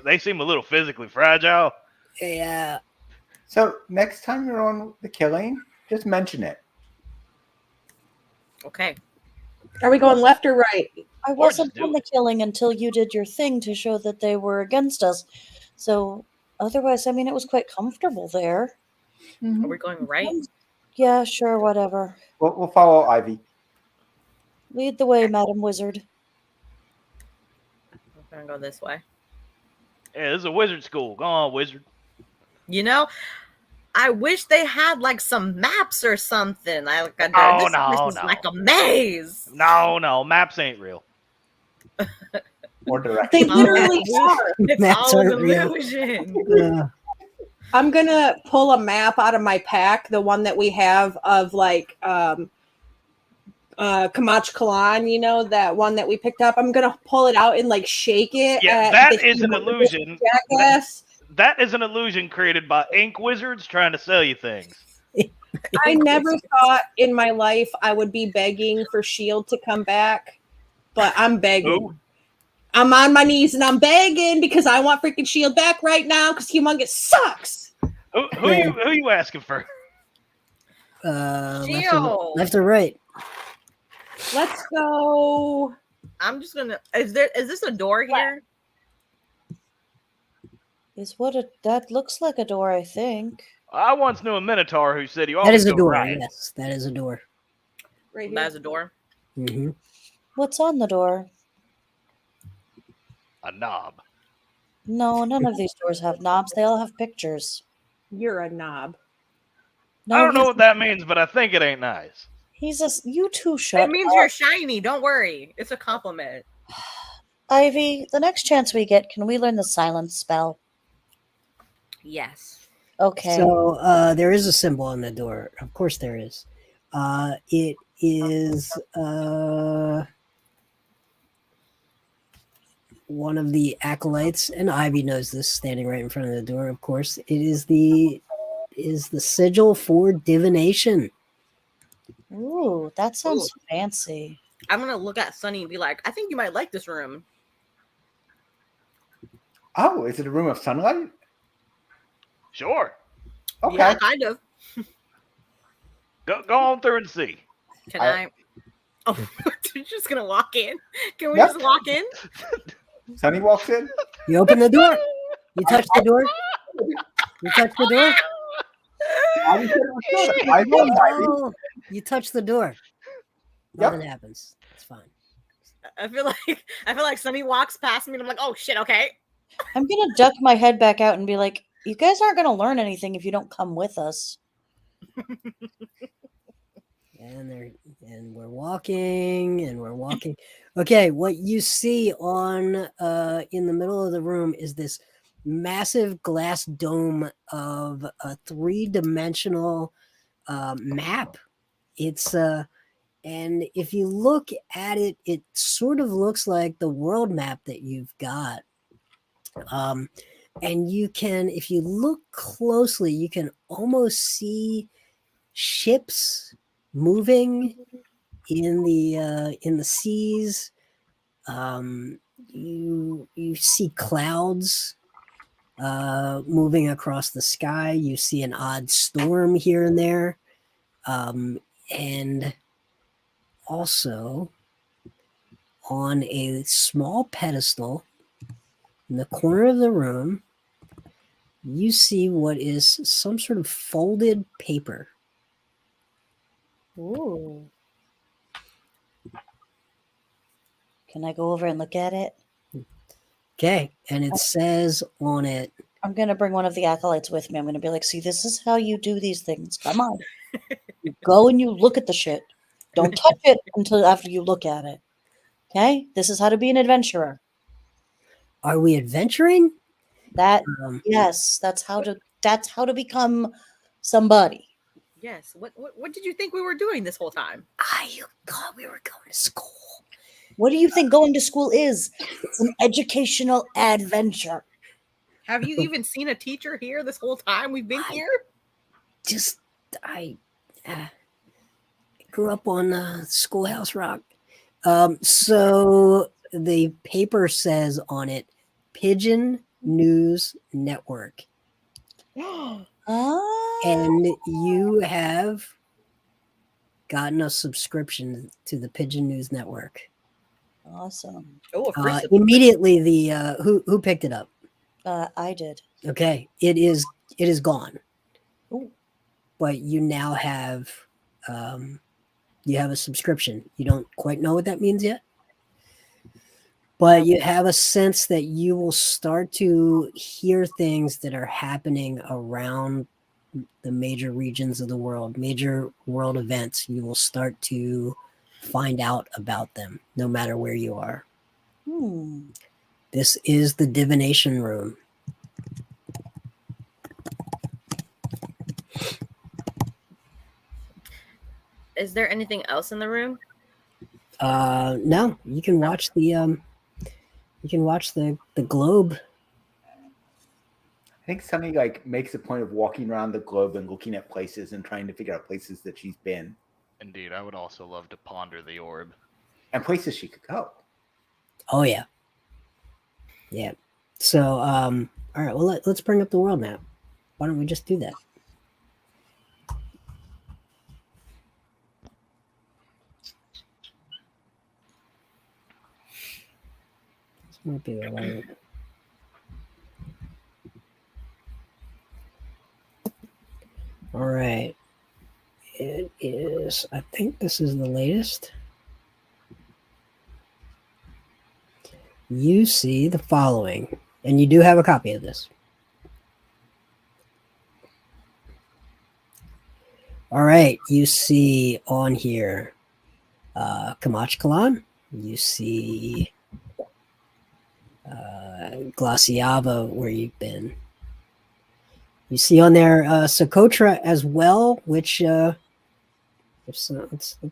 They seem a little physically fragile. Yeah. So next time you're on the killing, just mention it. Okay. Are we going left or right? I wasn't on the killing until you did your thing to show that they were against us. So otherwise, I mean, it was quite comfortable there. Are we going right? Yeah, sure, whatever. We'll follow Ivy. Lead the way, Madam Wizard. I'm gonna go this way. Yeah, this is a wizard school. Go on, wizard. You know, I wish they had like some maps or something. Like this place is like a maze. No, maps ain't real. Or They direction. literally are. It's Maps all an aren't real. illusion. I'm gonna pull a map out of my pack, the one that we have of like Kamach Kalan, you know, that one that we picked up. I'm gonna pull it out and like shake it. Yeah, at that the is an humongous illusion. Jackass. That is an illusion created by ink wizards trying to sell you things. I never thought in my life I would be begging for Shield to come back, but I'm begging. Who? I'm on my knees and I'm begging because I want freaking Shield back right now because Humongous sucks. Who you asking for? Shield. Left or right? Let's go. I'm just gonna. Is this a door here? Is that looks like a door, I think. I once knew a minotaur who said you That always is a go door. right. Yes, that is a door. Right here. That's a door. Mm-hmm. What's on the door? A knob. No, none of these doors have knobs. They all have pictures. You're a knob. No, I don't know he's- what that means, but I think it ain't nice. You two shut It means up. you're shiny. Don't worry. It's a compliment. Ivy, the next chance we get, can we learn the silence spell? Yes. Okay. So there is a symbol on the door. Of course there is. It is one of the acolytes, and Ivy knows this, standing right in front of the door. Of course, it is the sigil for divination. Ooh, that sounds fancy. I'm gonna look at Sunny and be like, I think you might like this room. Oh, is it a room of sunlight? Sure. Okay. Yeah, kind of. Go on through and see. Can I? Oh, you're just gonna walk in? Can we Yep. just walk in? Sunny walks in. You open the door. You touch the door. You touch the door. Ivy said it was good. I know Ivy. Oh, you touch the door. Yep. Nothing happens. It's fine. I feel like Sunny walks past me and I'm like, oh shit, okay. I'm gonna duck my head back out and be like, you guys aren't gonna learn anything if you don't come with us. And we're walking. Okay, what you see on in the middle of the room is this massive glass dome of a three-dimensional map. It's and if you look at it, it sort of looks like the world map that you've got. And you can, if you look closely, you can almost see ships moving in the seas. You see clouds moving across the sky. You see an odd storm here and there, and also on a small pedestal in the corner of the room, you see what is some sort of folded paper. Ooh. Can I go over and look at it? Okay, and it says on it, I'm gonna bring one of the acolytes with me. I'm gonna be like, see, this is how you do these things. Come on. You go and you look at the shit. Don't touch it until after you look at it. Okay? This is how to be an adventurer. are we adventuring? That Um, yes, that's how to become somebody. Yes. What did you think we were doing this whole time? you thought we were going to school. What do you think going to school is? It's an educational adventure. Have you even seen a teacher here this whole time we've been here? Just I grew up on Schoolhouse Rock. So the paper says on it, Pigeon News Network, Ah, and you have gotten a subscription to the Pigeon News Network. awesome. Oh, a free Immediately, the who picked it up? I did. Okay, it is gone. Ooh. But you now have you have a subscription. You don't quite know what that means yet, but you have a sense that you will start to hear things that are happening around the major regions of the world, major world events. You will start to find out about them no matter where you are. This is the divination room. Is there anything else in the room? No, you can watch the globe. I think Sunny like makes a point of walking around the globe and looking at places and trying to figure out places that she's been Indeed, I would also love to ponder the orb. and places she could go. Oh yeah. Yeah. So all right, well let's bring up the world map. Why don't we just do that? This might be the right. All right. It is, I think this is the latest. You see the following, and you do have a copy of this. All right, you see on here Kamachkalan. You see Glaciava, where you've been. You see on there Socotra as well, which let's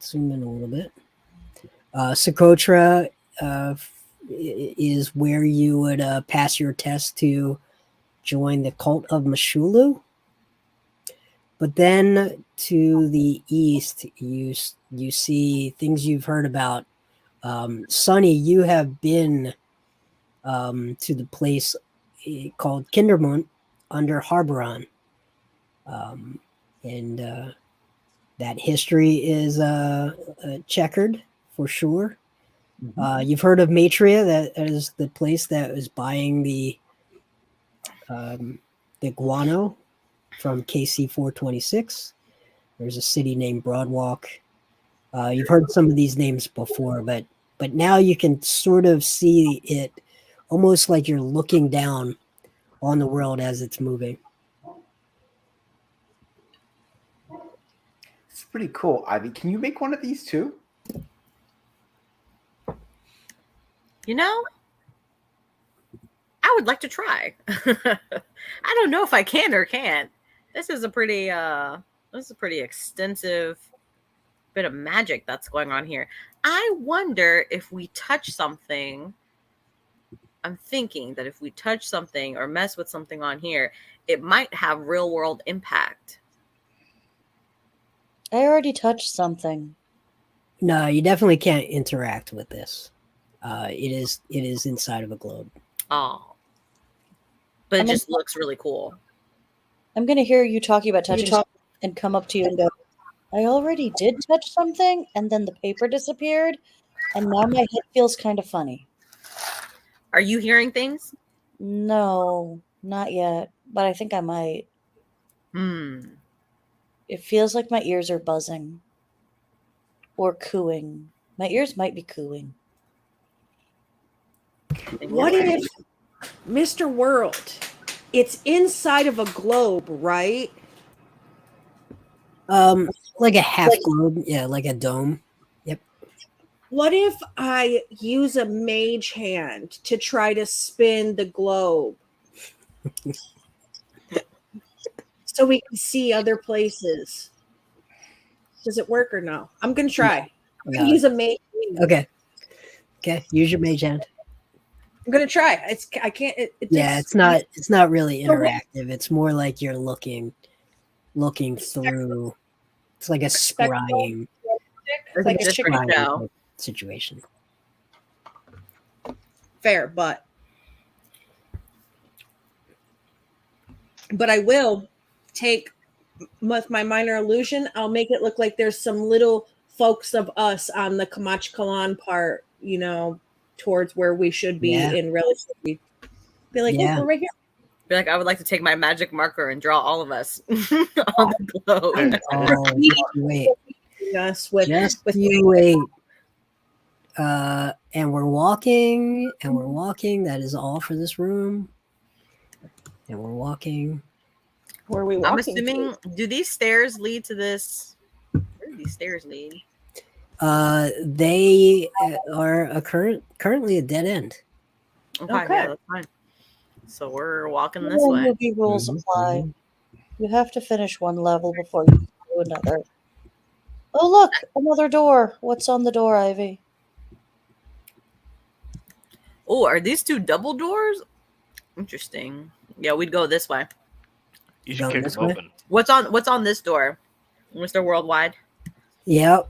zoom in a little bit. Socotra is where you would pass your test to join the cult of Mashulu. But then to the east, you see things you've heard about. Sonny, you have been to the place called Kindermont under Harboran. And that history is checkered for sure. You've heard of Matria, that is the place that was buying the guano from KC 426. There's a city named Broadwalk. You've heard some of these names before, but now you can sort of see it almost like you're looking down on the world as it's moving. It's pretty cool. Ivy, can you make one of these too? You know, I would like to try. I don't know if I can or can't. This is a pretty extensive bit of magic that's going on here. I wonder if we touch something. I'm thinking that if we touch something or mess with something on here, it might have real world impact. I already touched something. No, you definitely can't interact with this. It is inside of a globe. Oh, but it just looks really cool. I'm going to hear you talking about touching something and come up to you and go, I already did touch something, and then the paper disappeared, and now my head feels kind of funny. Are you hearing things? No, not yet, but I think I might. It feels like my ears are buzzing or cooing. My ears might be cooing. What if, Mr. World, it's inside of a globe, right? Like a half globe, yeah, like a dome. Yep. What if I use a mage hand to try to spin the globe? So we can see other places. Does it work or no? I'm gonna try. I'm gonna use a mage hand. Okay. Use your mage hand. I'm gonna try. I can't. It's not really interactive. It's more like you're looking through. It's like a scrying. It's like a scrying situation. Fair, but I will take with my minor illusion. I'll make it look like there's some little folks of us on the Kamachkalan part, towards where we should be in relativity. Be like, look, we're right here. Be like, I would like to take my magic marker and draw all of us on the globe. Oh, wait. Yes, with wait. And we're walking, and we're walking. That is all for this room. And we're walking. Where are we I'm walking? assuming, do these stairs lead to this? Where do these stairs lead? They are currently a dead end. Okay, Okay. yeah, that's fine. So we're walking this All way. movie rules Mhm, apply. mhm. You have to finish one level before you do another. Oh, look, another door. What's on the door, Ivy? Oh, are these two double doors? Interesting. Yeah, we'd go this way. You should Going kick this them way? open. What's on this door, Mr. Worldwide? Yep.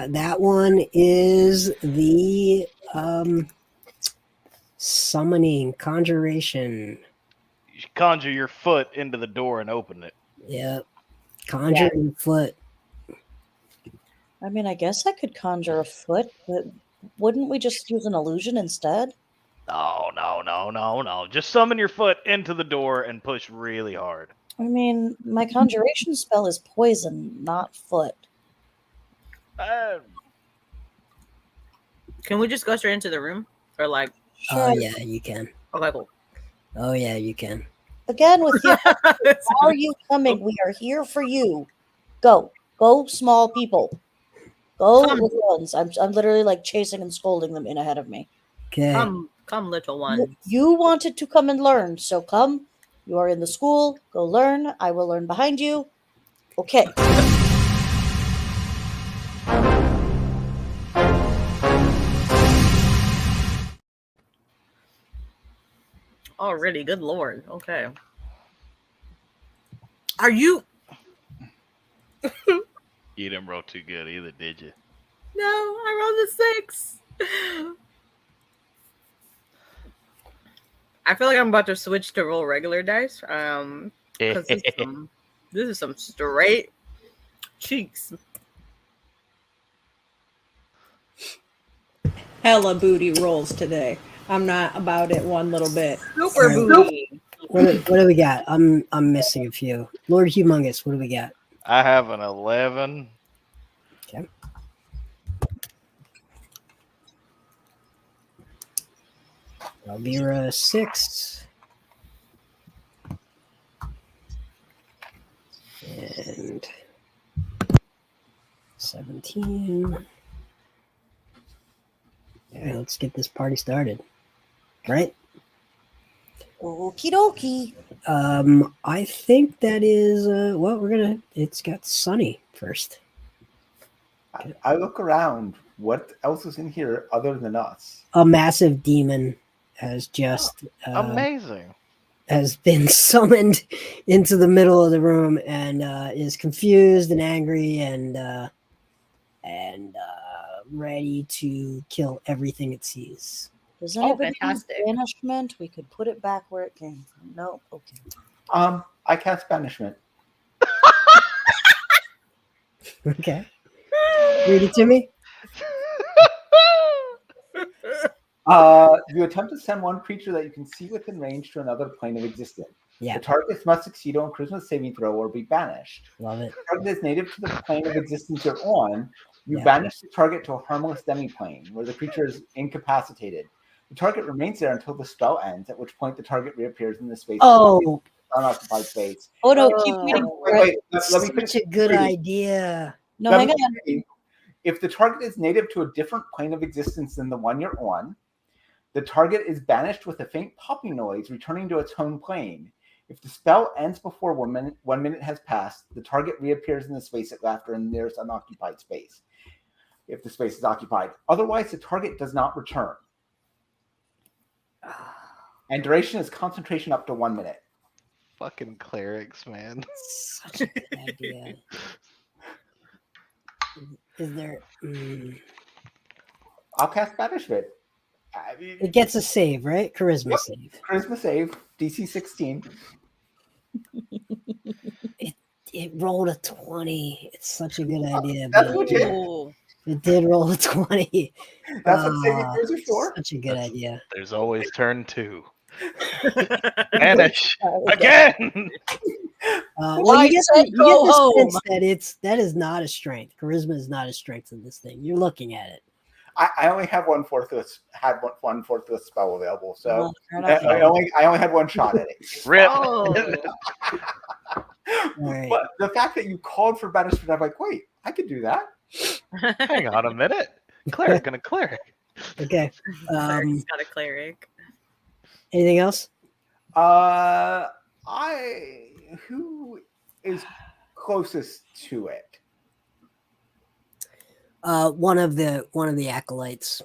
That one is the summoning conjuration. You should conjure your foot into the door and open it. Yep. Conjuring foot. I mean, I guess I could conjure a foot, but wouldn't we just use an illusion instead? No. Just summon your foot into the door and push really hard. I mean, my conjuration spell is poison, not foot. Can we just go straight into the room? Or like, Oh Sure. yeah, you can. okay, cool. Oh yeah, you can. Again, with you, are you coming? We are here for you. Go, small people. Go, Come. little ones. I'm literally like chasing and scolding them in ahead of me. Okay. Come, little one. You wanted to come and learn, so come. You are in the school. Go learn. I will learn behind you. Okay. Already, good lord. Okay. Are you? You didn't roll too good either, did you? No, I rolled a 6. I feel like I'm about to switch to roll regular dice. 'Cause this is some straight cheeks. Hella booty rolls today. I'm not about it one little bit. Super Alright. booty. What do we got? I'm missing a few. Lord Humongous, what do we got? I have an 11. Okay. Elvira 6. And 17. Yeah, let's get this party started. Right? Okie dokie. I think that is it's got Sunny first. I look around. What else is in here other than us? A massive demon has just Amazing. has been summoned into the middle of the room and is confused and angry and ready to kill everything it sees. Does anybody have fantastic. banishment? We could put it back where it came from. No? Okay. I cast banishment. Okay. Read it to me. You attempt to send one creature that you can see within range to another plane of existence. Yeah. The target must succeed on charisma saving throw or be banished. Love it. The target is native to the plane of existence you're on. You Yeah. banish the target to a harmless demi-plane where the creature is incapacitated. The target remains there until the spell ends, at which point the target reappears in the space Oh, unoccupied space. Oh, no. Keep reading. Wait, let me finish such a good reading. idea. No, Let hang me on. finish reading. If the target is native to a different plane of existence than the one you're on, the target is banished with a faint popping noise, returning to its home plane. If the spell ends before 1 minute has passed, the target reappears in the space it left or in the nearest unoccupied space, if the space is occupied. Otherwise, the target does not return. And duration is concentration up to 1 minute. Fucking clerics, man. Such a good idea. Is there? I'll cast banishment. I mean, It gets a save, right? Charisma Yep. save. charisma save, DC 16. It rolled a 20. It's such a good idea. That's but legit. Ooh. it did roll a 20. That's what saving throws are for. Such a good idea. There's always turn 2. Banish Okay. again. Well, I you get said the go home. sense that that is not a strength. Charisma is not a strength in this thing. You're looking at it. I only have one fourth of the spell available, so Fair enough. I only had one shot at it. Rip. Oh, right. But the fact that you called for banishment, I'm like, wait, I could do that. Hang on a minute. Cleric and a cleric. Okay. Cleric's got a cleric. Anything else? Who is closest to it? One of the acolytes.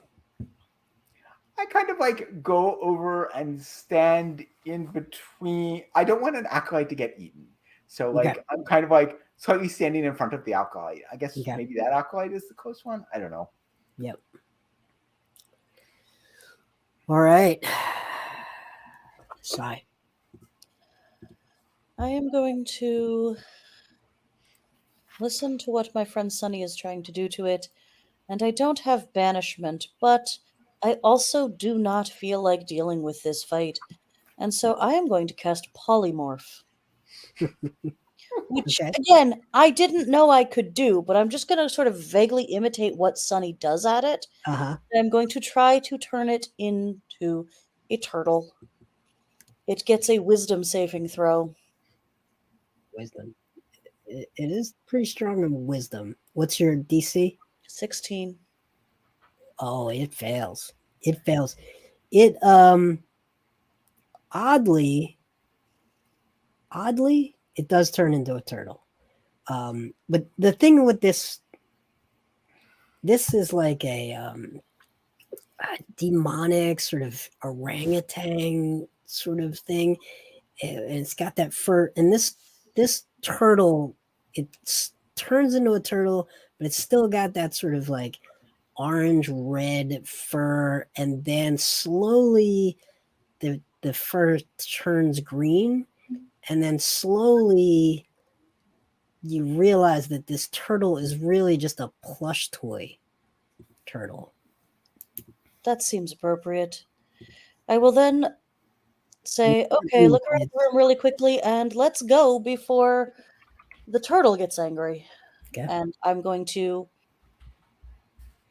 I kind of like go over and stand in between. I don't want an acolyte to get eaten. So like Okay. I'm kind of like slightly standing in front of the acolyte. I guess Okay. maybe that acolyte is the close one. I don't know. Yep. All right. Sigh. I am going to listen to what my friend Sunny is trying to do to it, and I don't have banishment, but I also do not feel like dealing with this fight, and so I am going to cast Polymorph. Which, Okay. again, I didn't know I could do, but I'm just going to sort of vaguely imitate what Sunny does at it. Uh-huh. I'm going to try to turn it into a turtle. It gets a wisdom saving throw. Wisdom. It is pretty strong in wisdom. What's your DC? 16. Oh, it fails. It fails. It oddly, it does turn into a turtle. But the thing with this is like a demonic sort of orangutan sort of thing, and it's got that fur. And this turtle, it turns into a turtle, but it's still got that sort of like orange red fur, and then slowly the fur turns green, and then slowly you realize that this turtle is really just a plush toy turtle. That seems appropriate. I will then say, okay, look around the room really quickly and let's go before the turtle gets angry. Okay. And I'm going to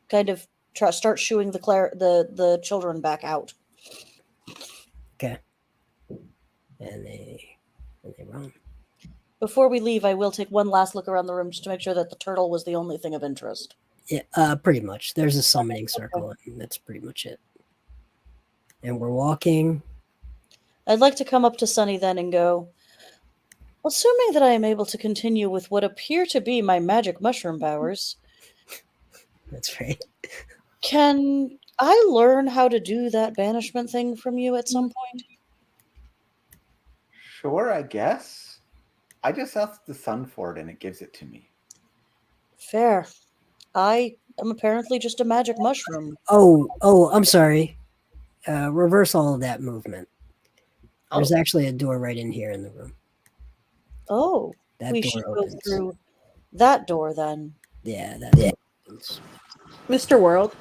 kind of start shooing the children back out. Okay. And they run. Before we leave, I will take one last look around the room just to make sure that the turtle was the only thing of interest. Yeah, pretty much. There's a summoning circle, and that's pretty much it. And we're walking. I'd like to come up to Sunny then and go, assuming that I am able to continue with what appear to be my magic mushroom powers, That's right. can I learn how to do that banishment thing from you at some point? Sure, I guess. I just asked the sun for it and it gives it to me. Fair. I am apparently just a magic mushroom. Oh, I'm sorry. Reverse all of that movement. There's Oh. actually a door right in here in the room. Oh, That we door should opens. go through that door then. Yeah, that door opens. Mr. World,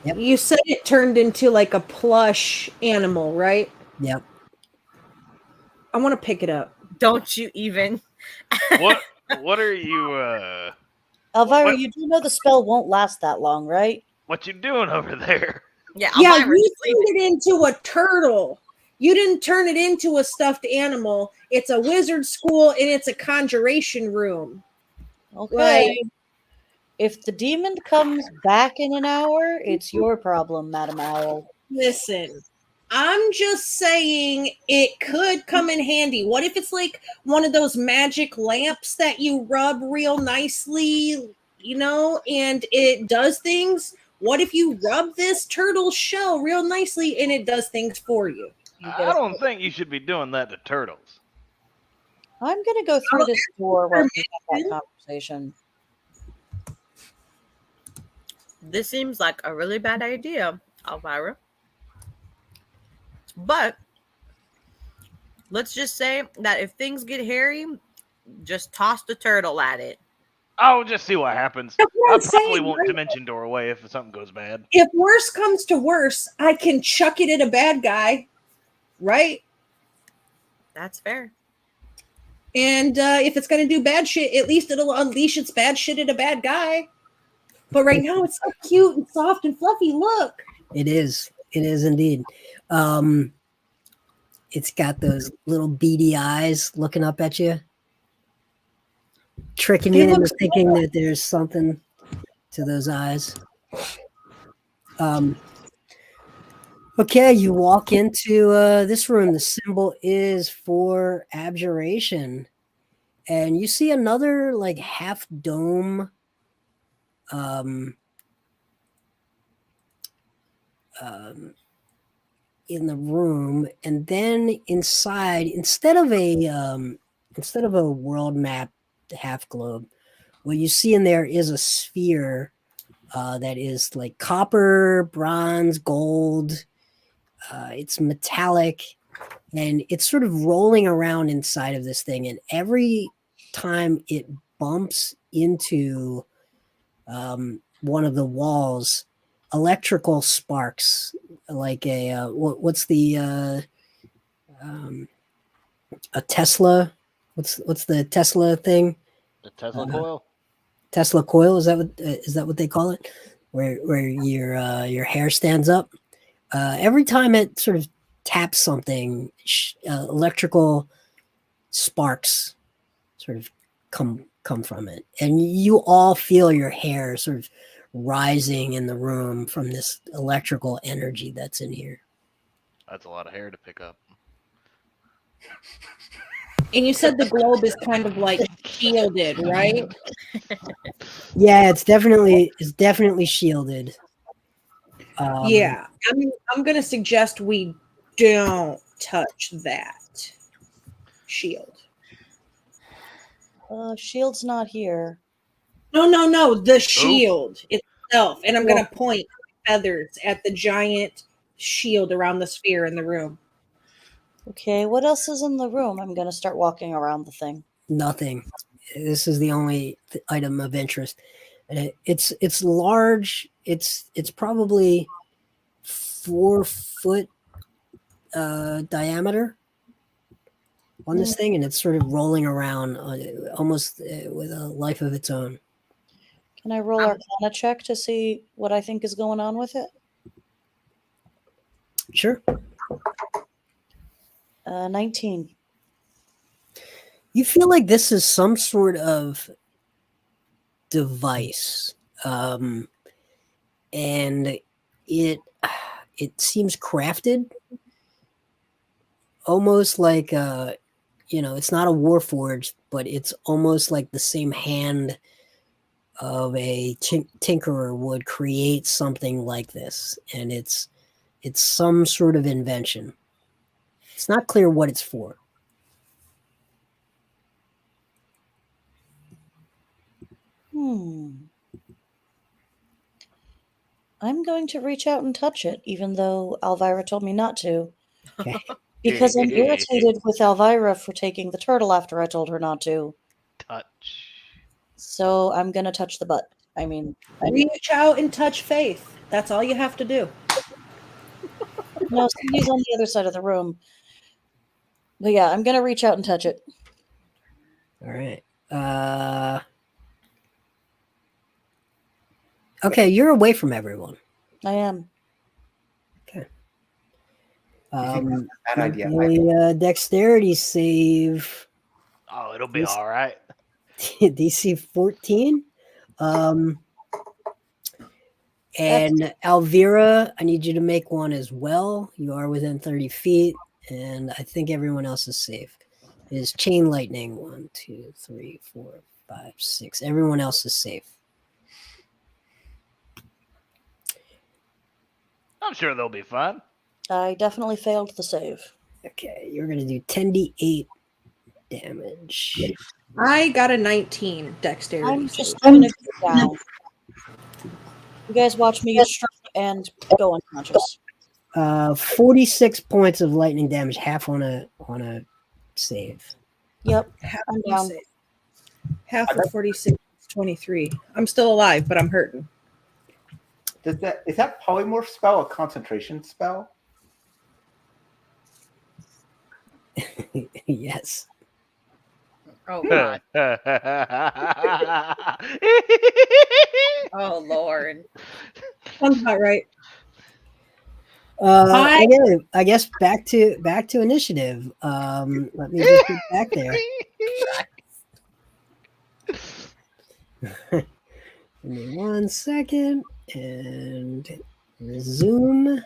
Yep. you said it turned into like a plush animal, right? Yep. I want to pick it up. Don't you even? What are you Elvira, What- you do know the spell won't last that long, right? what you doing over there? Yeah, Yeah, Elvira, you sleep. turned it into a turtle. You didn't turn it into a stuffed animal. It's a wizard school and it's a conjuration room. Okay. Right. If the demon comes back in an hour, it's your problem, Madam Owl. Listen, I'm just saying it could come in handy. What if it's like one of those magic lamps that you rub real nicely, and it does things? What if you rub this turtle shell real nicely and it does things for you? I don't think you should be doing that to turtles. I'm going to go through this door while we have that conversation. This seems like a really bad idea, Elvira. But let's just say that if things get hairy, just toss the turtle at it. I'll just see what happens. That's what I I'm probably saying, won't right? dimension door away if something goes bad. If worse comes to worse, I can chuck it at a bad guy, right? That's fair. And if it's going to do bad shit, at least it'll unleash its bad shit at a bad guy. But right now it's so cute and soft and fluffy. Look. It is. It is indeed. It's got those little beady eyes looking up at you, tricking you It into looks thinking that there's something to those eyes. Okay, you walk into this room. The symbol is for abjuration, and you see another like half dome in the room, and then inside, instead of a world map half globe, what you see in there is a sphere that is like copper, bronze, gold. It's metallic, and it's sort of rolling around inside of this thing, and every time it bumps into one of the walls, electrical sparks, like what's the a Tesla? What's the Tesla thing? The Tesla coil. Tesla coil, is that what they call it? Where your hair stands up. Every time it sort of taps something, electrical sparks sort of come from it, and you all feel your hair sort of rising in the room from this electrical energy that's in here. That's a lot of hair to pick up. And you said the globe is kind of like shielded, right? Yeah, it's definitely shielded. Yeah. I'm gonna suggest we don't touch that shield. Shield's not here. No, the shield itself. And I'm gonna point feathers at the giant shield around the sphere in the room. Okay, what else is in the room? I'm gonna start walking around the thing. Nothing. This is the only item of interest, and it's large. It's probably 4 foot diameter on this thing, and it's sort of rolling around almost with a life of its own. Can I roll Arcana check to see what I think is going on with it? Sure. 19. You feel like this is some sort of device, and it seems crafted almost like it's not a warforged, but it's almost like the same hand of a tinkerer would create something like this, and it's some sort of invention. It's not clear what it's for. I'm going to reach out and touch it, even though Elvira told me not to. Okay. Because I'm irritated with Elvira for taking the turtle after I told her not to. Touch. So I'm going to touch the butt. I mean, Reach out and touch Faith. That's all you have to do. no, Cindy's on the other side of the room. But yeah, I'm going to reach out and touch it. All right. Okay, you're away from everyone. I am. Okay. Bad idea. The dexterity save. Oh, it'll be all right. DC 14. And Elvira, I need you to make one as well. You are within 30 feet, and I think everyone else is safe. It is chain lightning. 1, 2, 3, 4, 5, 6. Everyone else is safe. I'm sure they'll be fine. I definitely failed the save. Okay, you're going to do 10d8 damage. I got a 19 dexterity. I'm just going to go down. You guys watch me get struck and go unconscious. 46 points of lightning damage, half on a save. Yep, Half I'm of down. Half of 46 is 23. I'm still alive, but I'm hurting. Is that polymorph spell a concentration spell? Yes. Oh god. Oh lord. Sounds about right. Again, I guess back to initiative. Let me just get back there. Give me 1 second and resume.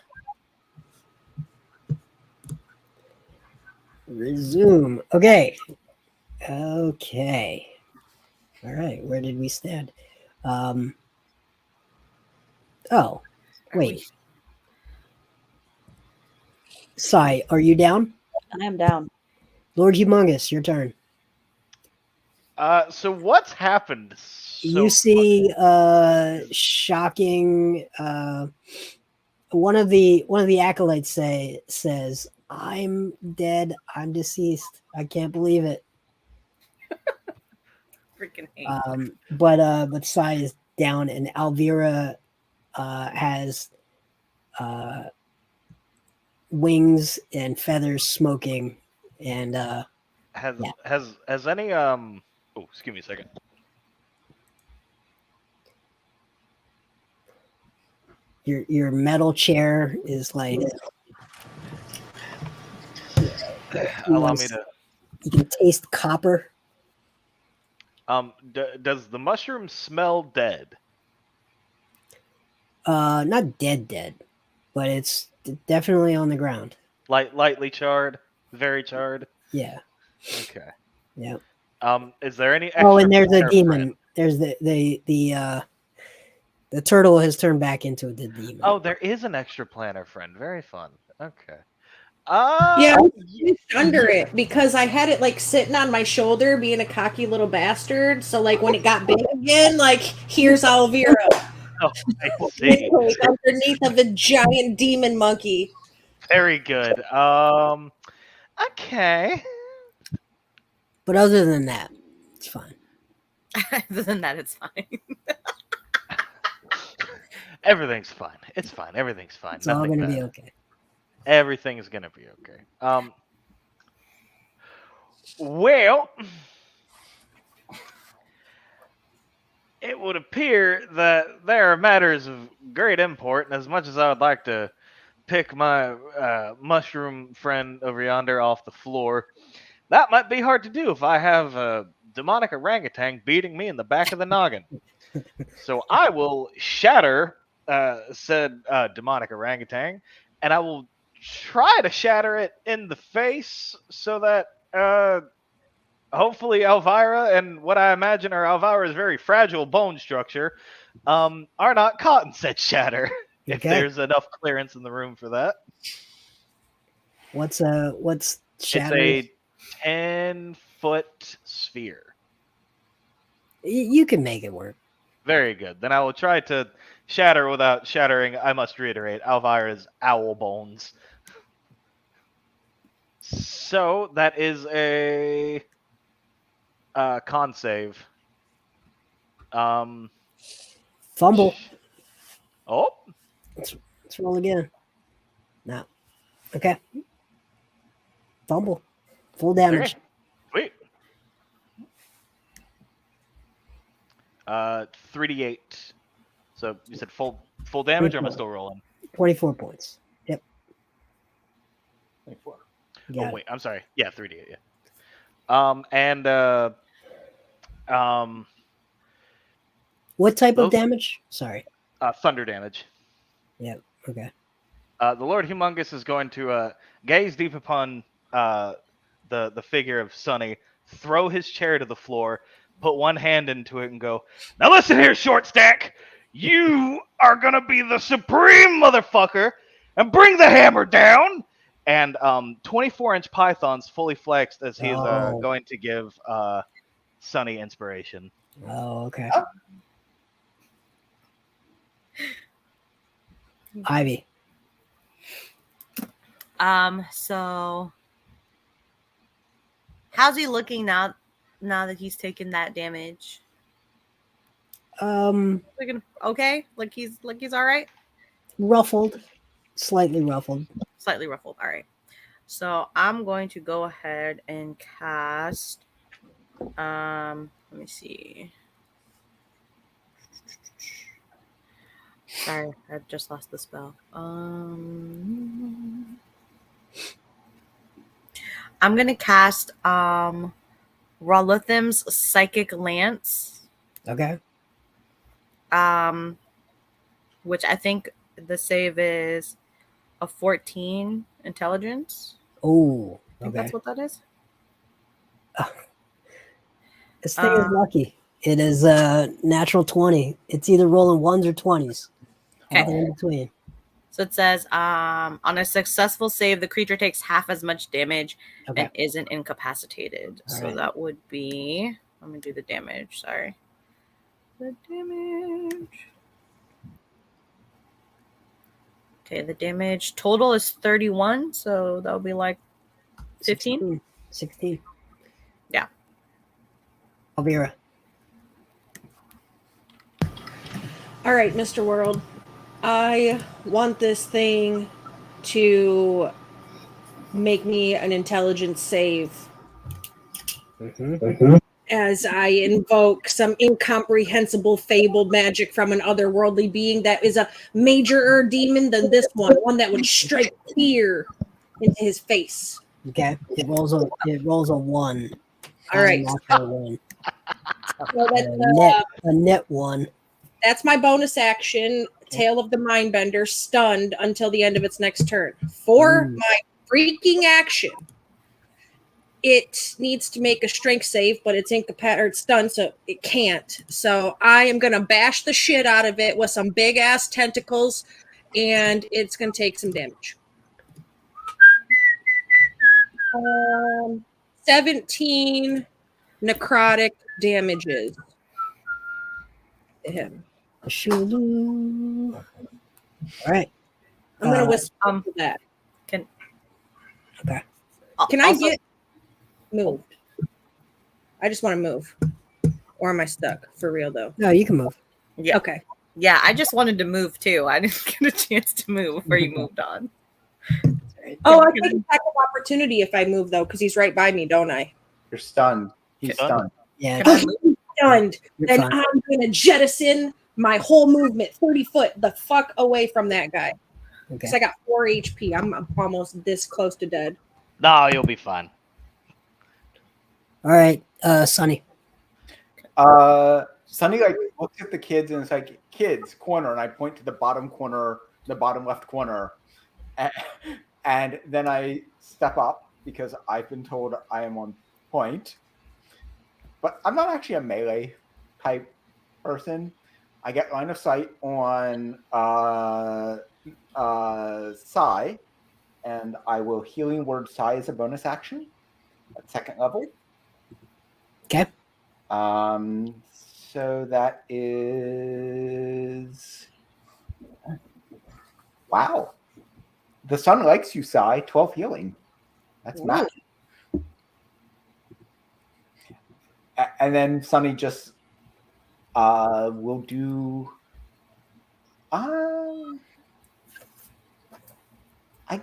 Resume. Okay. Okay. All right. Where did we stand? Oh, wait. Sai, are you down? I am down. Lord Humongous, your turn. So what's happened? You see shocking one of the acolytes says, "I'm dead. I'm deceased. I can't believe it." Freaking hate. But Sai is down, and Alvira has wings and feathers smoking, and Has any oh, excuse me a second. your metal chair is like Allow me to. you can taste copper. Does the mushroom smell dead? Not dead, but it's definitely on the ground. Lightly charred, very charred. Yeah. Okay. Yeah. Is there any? Extra Oh, and there's a player demon. friend? There's the turtle has turned back into the demon. Oh, there is an extra planner friend. Very fun. Okay. Yeah, I was under it because I had it like sitting on my shoulder, being a cocky little bastard. So like when it got big again, like here's Alvira. Oh, I see. Like, underneath of a giant demon monkey. Very good. Okay. But other than that, it's fine. Other than that, it's fine. Everything's fine. It's fine. Everything's fine. It's all Nothing gonna bad. be okay. Everything is gonna be okay. Well, it would appear that there are matters of great import, and as much as I would like to pick my mushroom friend over yonder off the floor, that might be hard to do if I have a demonic orangutan beating me in the back of the noggin. So I will shatter said demonic orangutan, and I will try to shatter it in the face so that hopefully Elvira and what I imagine are Elvira's very fragile bone structure are not caught in said shatter. If Okay. there's enough clearance in the room for that. What's shatter? It's a 10-foot sphere. You can make it work. Very good. Then I will try to shatter without shattering, I must reiterate, Elvira's owl bones. So that is a con save. Fumble. Oh, Let's roll again. No. Okay. Fumble. Full damage. okay. Sweet. 3d8. So you said full damage, or am I still rolling? 24 points. Yep. 24. Got Oh it. wait, I'm sorry. Yeah, 3d8. Yeah. What type of those- damage? Sorry. Thunder damage. Yep. Okay. The Lord Humongous is going to gaze deep upon the figure of Sonny, throw his chair to the floor, put one hand into it, and go, "Now listen here, short stack. You are gonna be the supreme motherfucker, and bring the hammer down." And 24-inch pythons fully flexed as he is Oh. going to give Sonny inspiration. Oh, okay. Ivy. So how's he looking now that he's taken that damage? Looking okay? Like he's all right? Ruffled. Slightly ruffled. Slightly ruffled. All right. So I'm going to go ahead and cast Let me see. Sorry, I just lost the spell. I'm gonna cast Rolithim's Psychic Lance. Okay. Which I think the save is a 14 intelligence. Oh, I think okay. that's what that is. This thing is lucky. It is a natural 20. It's either rolling ones or 20s. Okay. Nothing in between. So it says, on a successful save, the creature takes half as much damage Okay. and isn't incapacitated. All So right. that would be, let me do the damage. Sorry. The damage. Okay, the damage total is 31. So that would be like 15. 16. Yeah. Elvira. All right, Mr. World. I want this thing to make me an intelligence save as I invoke some incomprehensible fabled magic from an otherworldly being that is a majorer demon than this one that would strike fear into his face. Okay. It rolls a 1. All right. Natural 1. So that's, A net 1. that's my bonus action, Tail of the Mindbender, stunned until the end of its next turn. For my freaking action, it needs to make a strength save, but it's it's stunned, so it can't. So I am going to bash the shit out of it with some big-ass tentacles, and it's going to take some damage. 17 necrotic damages to him. All right. I'm going to whisper for that. Can Okay. Can I get moved? I just want to move. Or am I stuck? For real, though. No, you can move. Yeah. Okay. Yeah, I just wanted to move too. I didn't get a chance to move before you moved on. Oh, I take a second opportunity if I move, though, because he's right by me, don't I? You're stunned. He's stunned. Yeah. Can I move? Stunned. You're Then fine. I'm going to jettison my whole movement 30 foot the fuck away from that guy. Okay. Because I got 4 HP. I'm almost this close to dead. No, you'll be fine. All right. Sonny. Sonny like looks at the kids and it's like, kids corner, and I point to the bottom corner, the bottom left corner, and then I step up because I've been told I am on point. But I'm not actually a melee type person. I get line of sight on Psy, and I will healing word Psy as a bonus action at second level. Okay. So that is wow. The sun likes you, Psy. 12 healing. That's massive. And then Sunny just will do I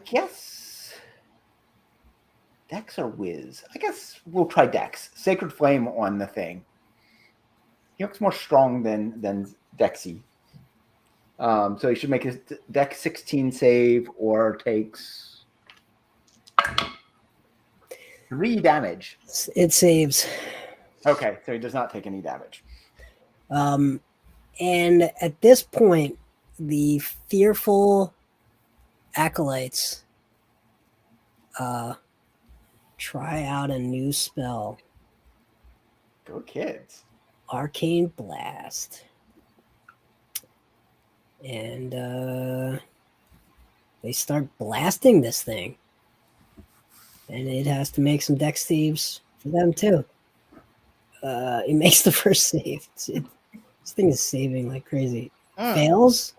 guess Dex or Whiz. I guess we'll try Dex. Sacred Flame on the thing. He looks more strong than Dexy. So he should make his Dex 16 save or takes 3 damage. It saves. Okay, so he does not take any damage. And at this point, the fearful acolytes try out a new spell. Go kids. Arcane Blast. And they start blasting this thing. And it has to make some dex saves for them too. It makes the first save. This thing is saving like crazy. Fails.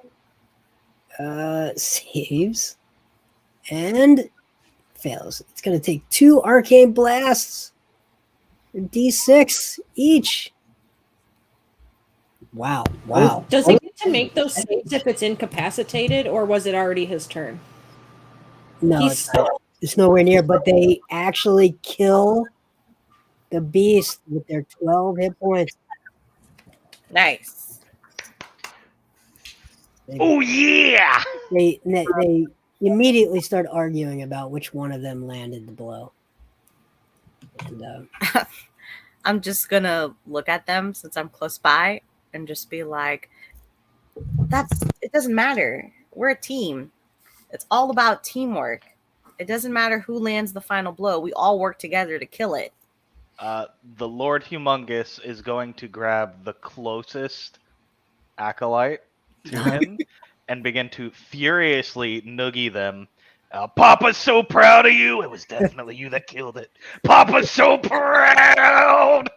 Saves. And fails. It's going to take 2 arcane blasts. D6 each. Wow. Does it get to make those saves if it's incapacitated, or was it already his turn? No, it's nowhere near, but they actually kill the beast with their 12 hit points. Nice. Oh yeah! They immediately start arguing about which one of them landed the blow. And I'm just gonna look at them since I'm close by and just be like, it doesn't matter. We're a team. It's all about teamwork. It doesn't matter who lands the final blow. We all work together to kill it. The Lord Humongous is going to grab the closest acolyte to him and begin to furiously noogie them. Papa's so proud of you. It was definitely you that killed it. Papa's so proud.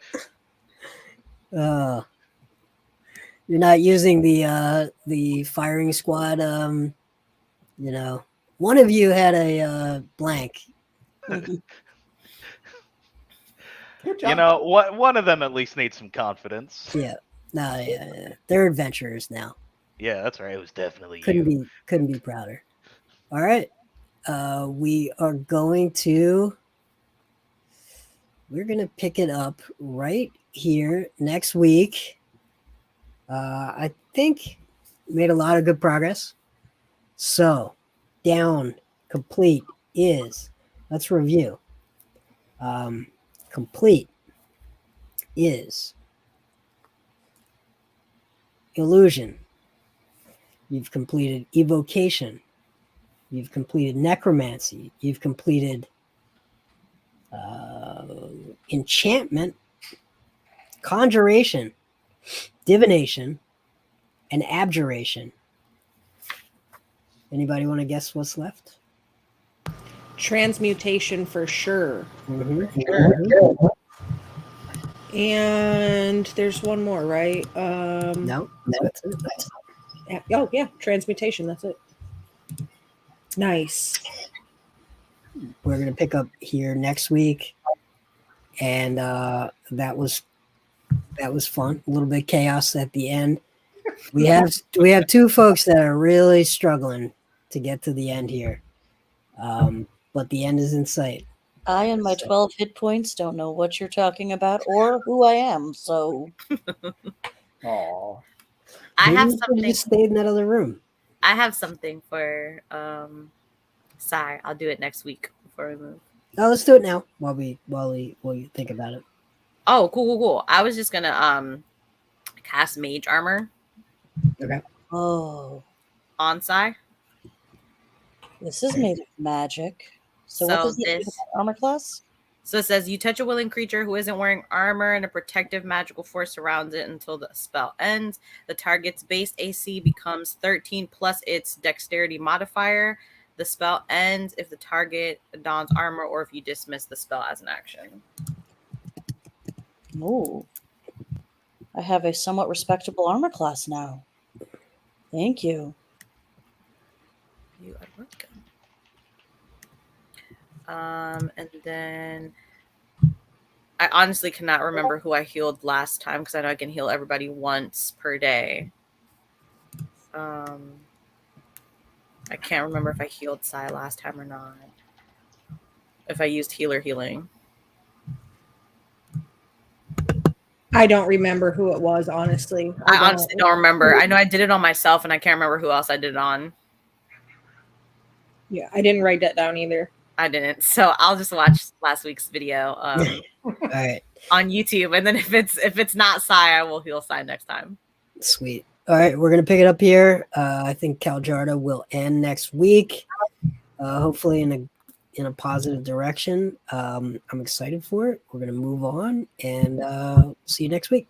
you're not using the firing squad. One of you had a blank. Good job. You know, one of them at least needs some confidence. Yeah, no, yeah. They're adventurers now. Yeah, that's right. It was definitely Couldn't you. be prouder. All right, we are going to. We're gonna pick it up right here next week. I think made a lot of good progress. So, down complete is. Let's review. Complete is illusion. You've completed evocation. You've completed necromancy. You've completed enchantment, conjuration, divination, and abjuration. Anybody want to guess what's left? Transmutation for sure. Mm-hmm. And there's one more, right? No, that's it. Oh yeah, transmutation. That's it. Nice. We're gonna pick up here next week, and that was fun. A little bit of chaos at the end. We have two folks that are really struggling to get to the end here, but the end is in sight. I and my 12 hit points don't know what you're talking about or who I am. So, Aw. I Maybe have you could've something. just stayed in that other room. I have something for Sai. I'll do it next week before we move. No, let's do it now while you think about it. Oh, cool. I was just gonna cast mage armor oh, on Sai. this is made of magic. So what So does it do with this- my armor class? So it says you touch a willing creature who isn't wearing armor and a protective magical force surrounds it until the spell ends. The target's base AC becomes 13 plus its dexterity modifier. The spell ends if the target dons armor or if you dismiss the spell as an action. Oh, I have a somewhat respectable armor class now. Thank you. You are welcome. And then I honestly cannot remember who I healed last time because I know I can heal everybody once per day. I can't remember if I healed Sai last time or not. If I used healer healing. I don't remember who it was, honestly. I honestly don't remember. I know I did it on myself and I can't remember who else I did it on. Yeah, I didn't write that down either. I didn't. So I'll just watch last week's video All right, on YouTube. And then if it's not Sai, I will heal Sai next time. sweet. All right, we're gonna pick it up here. I think Kal Jaarta will end next week. Hopefully in a positive direction. I'm excited for it. We're gonna move on and see you next week.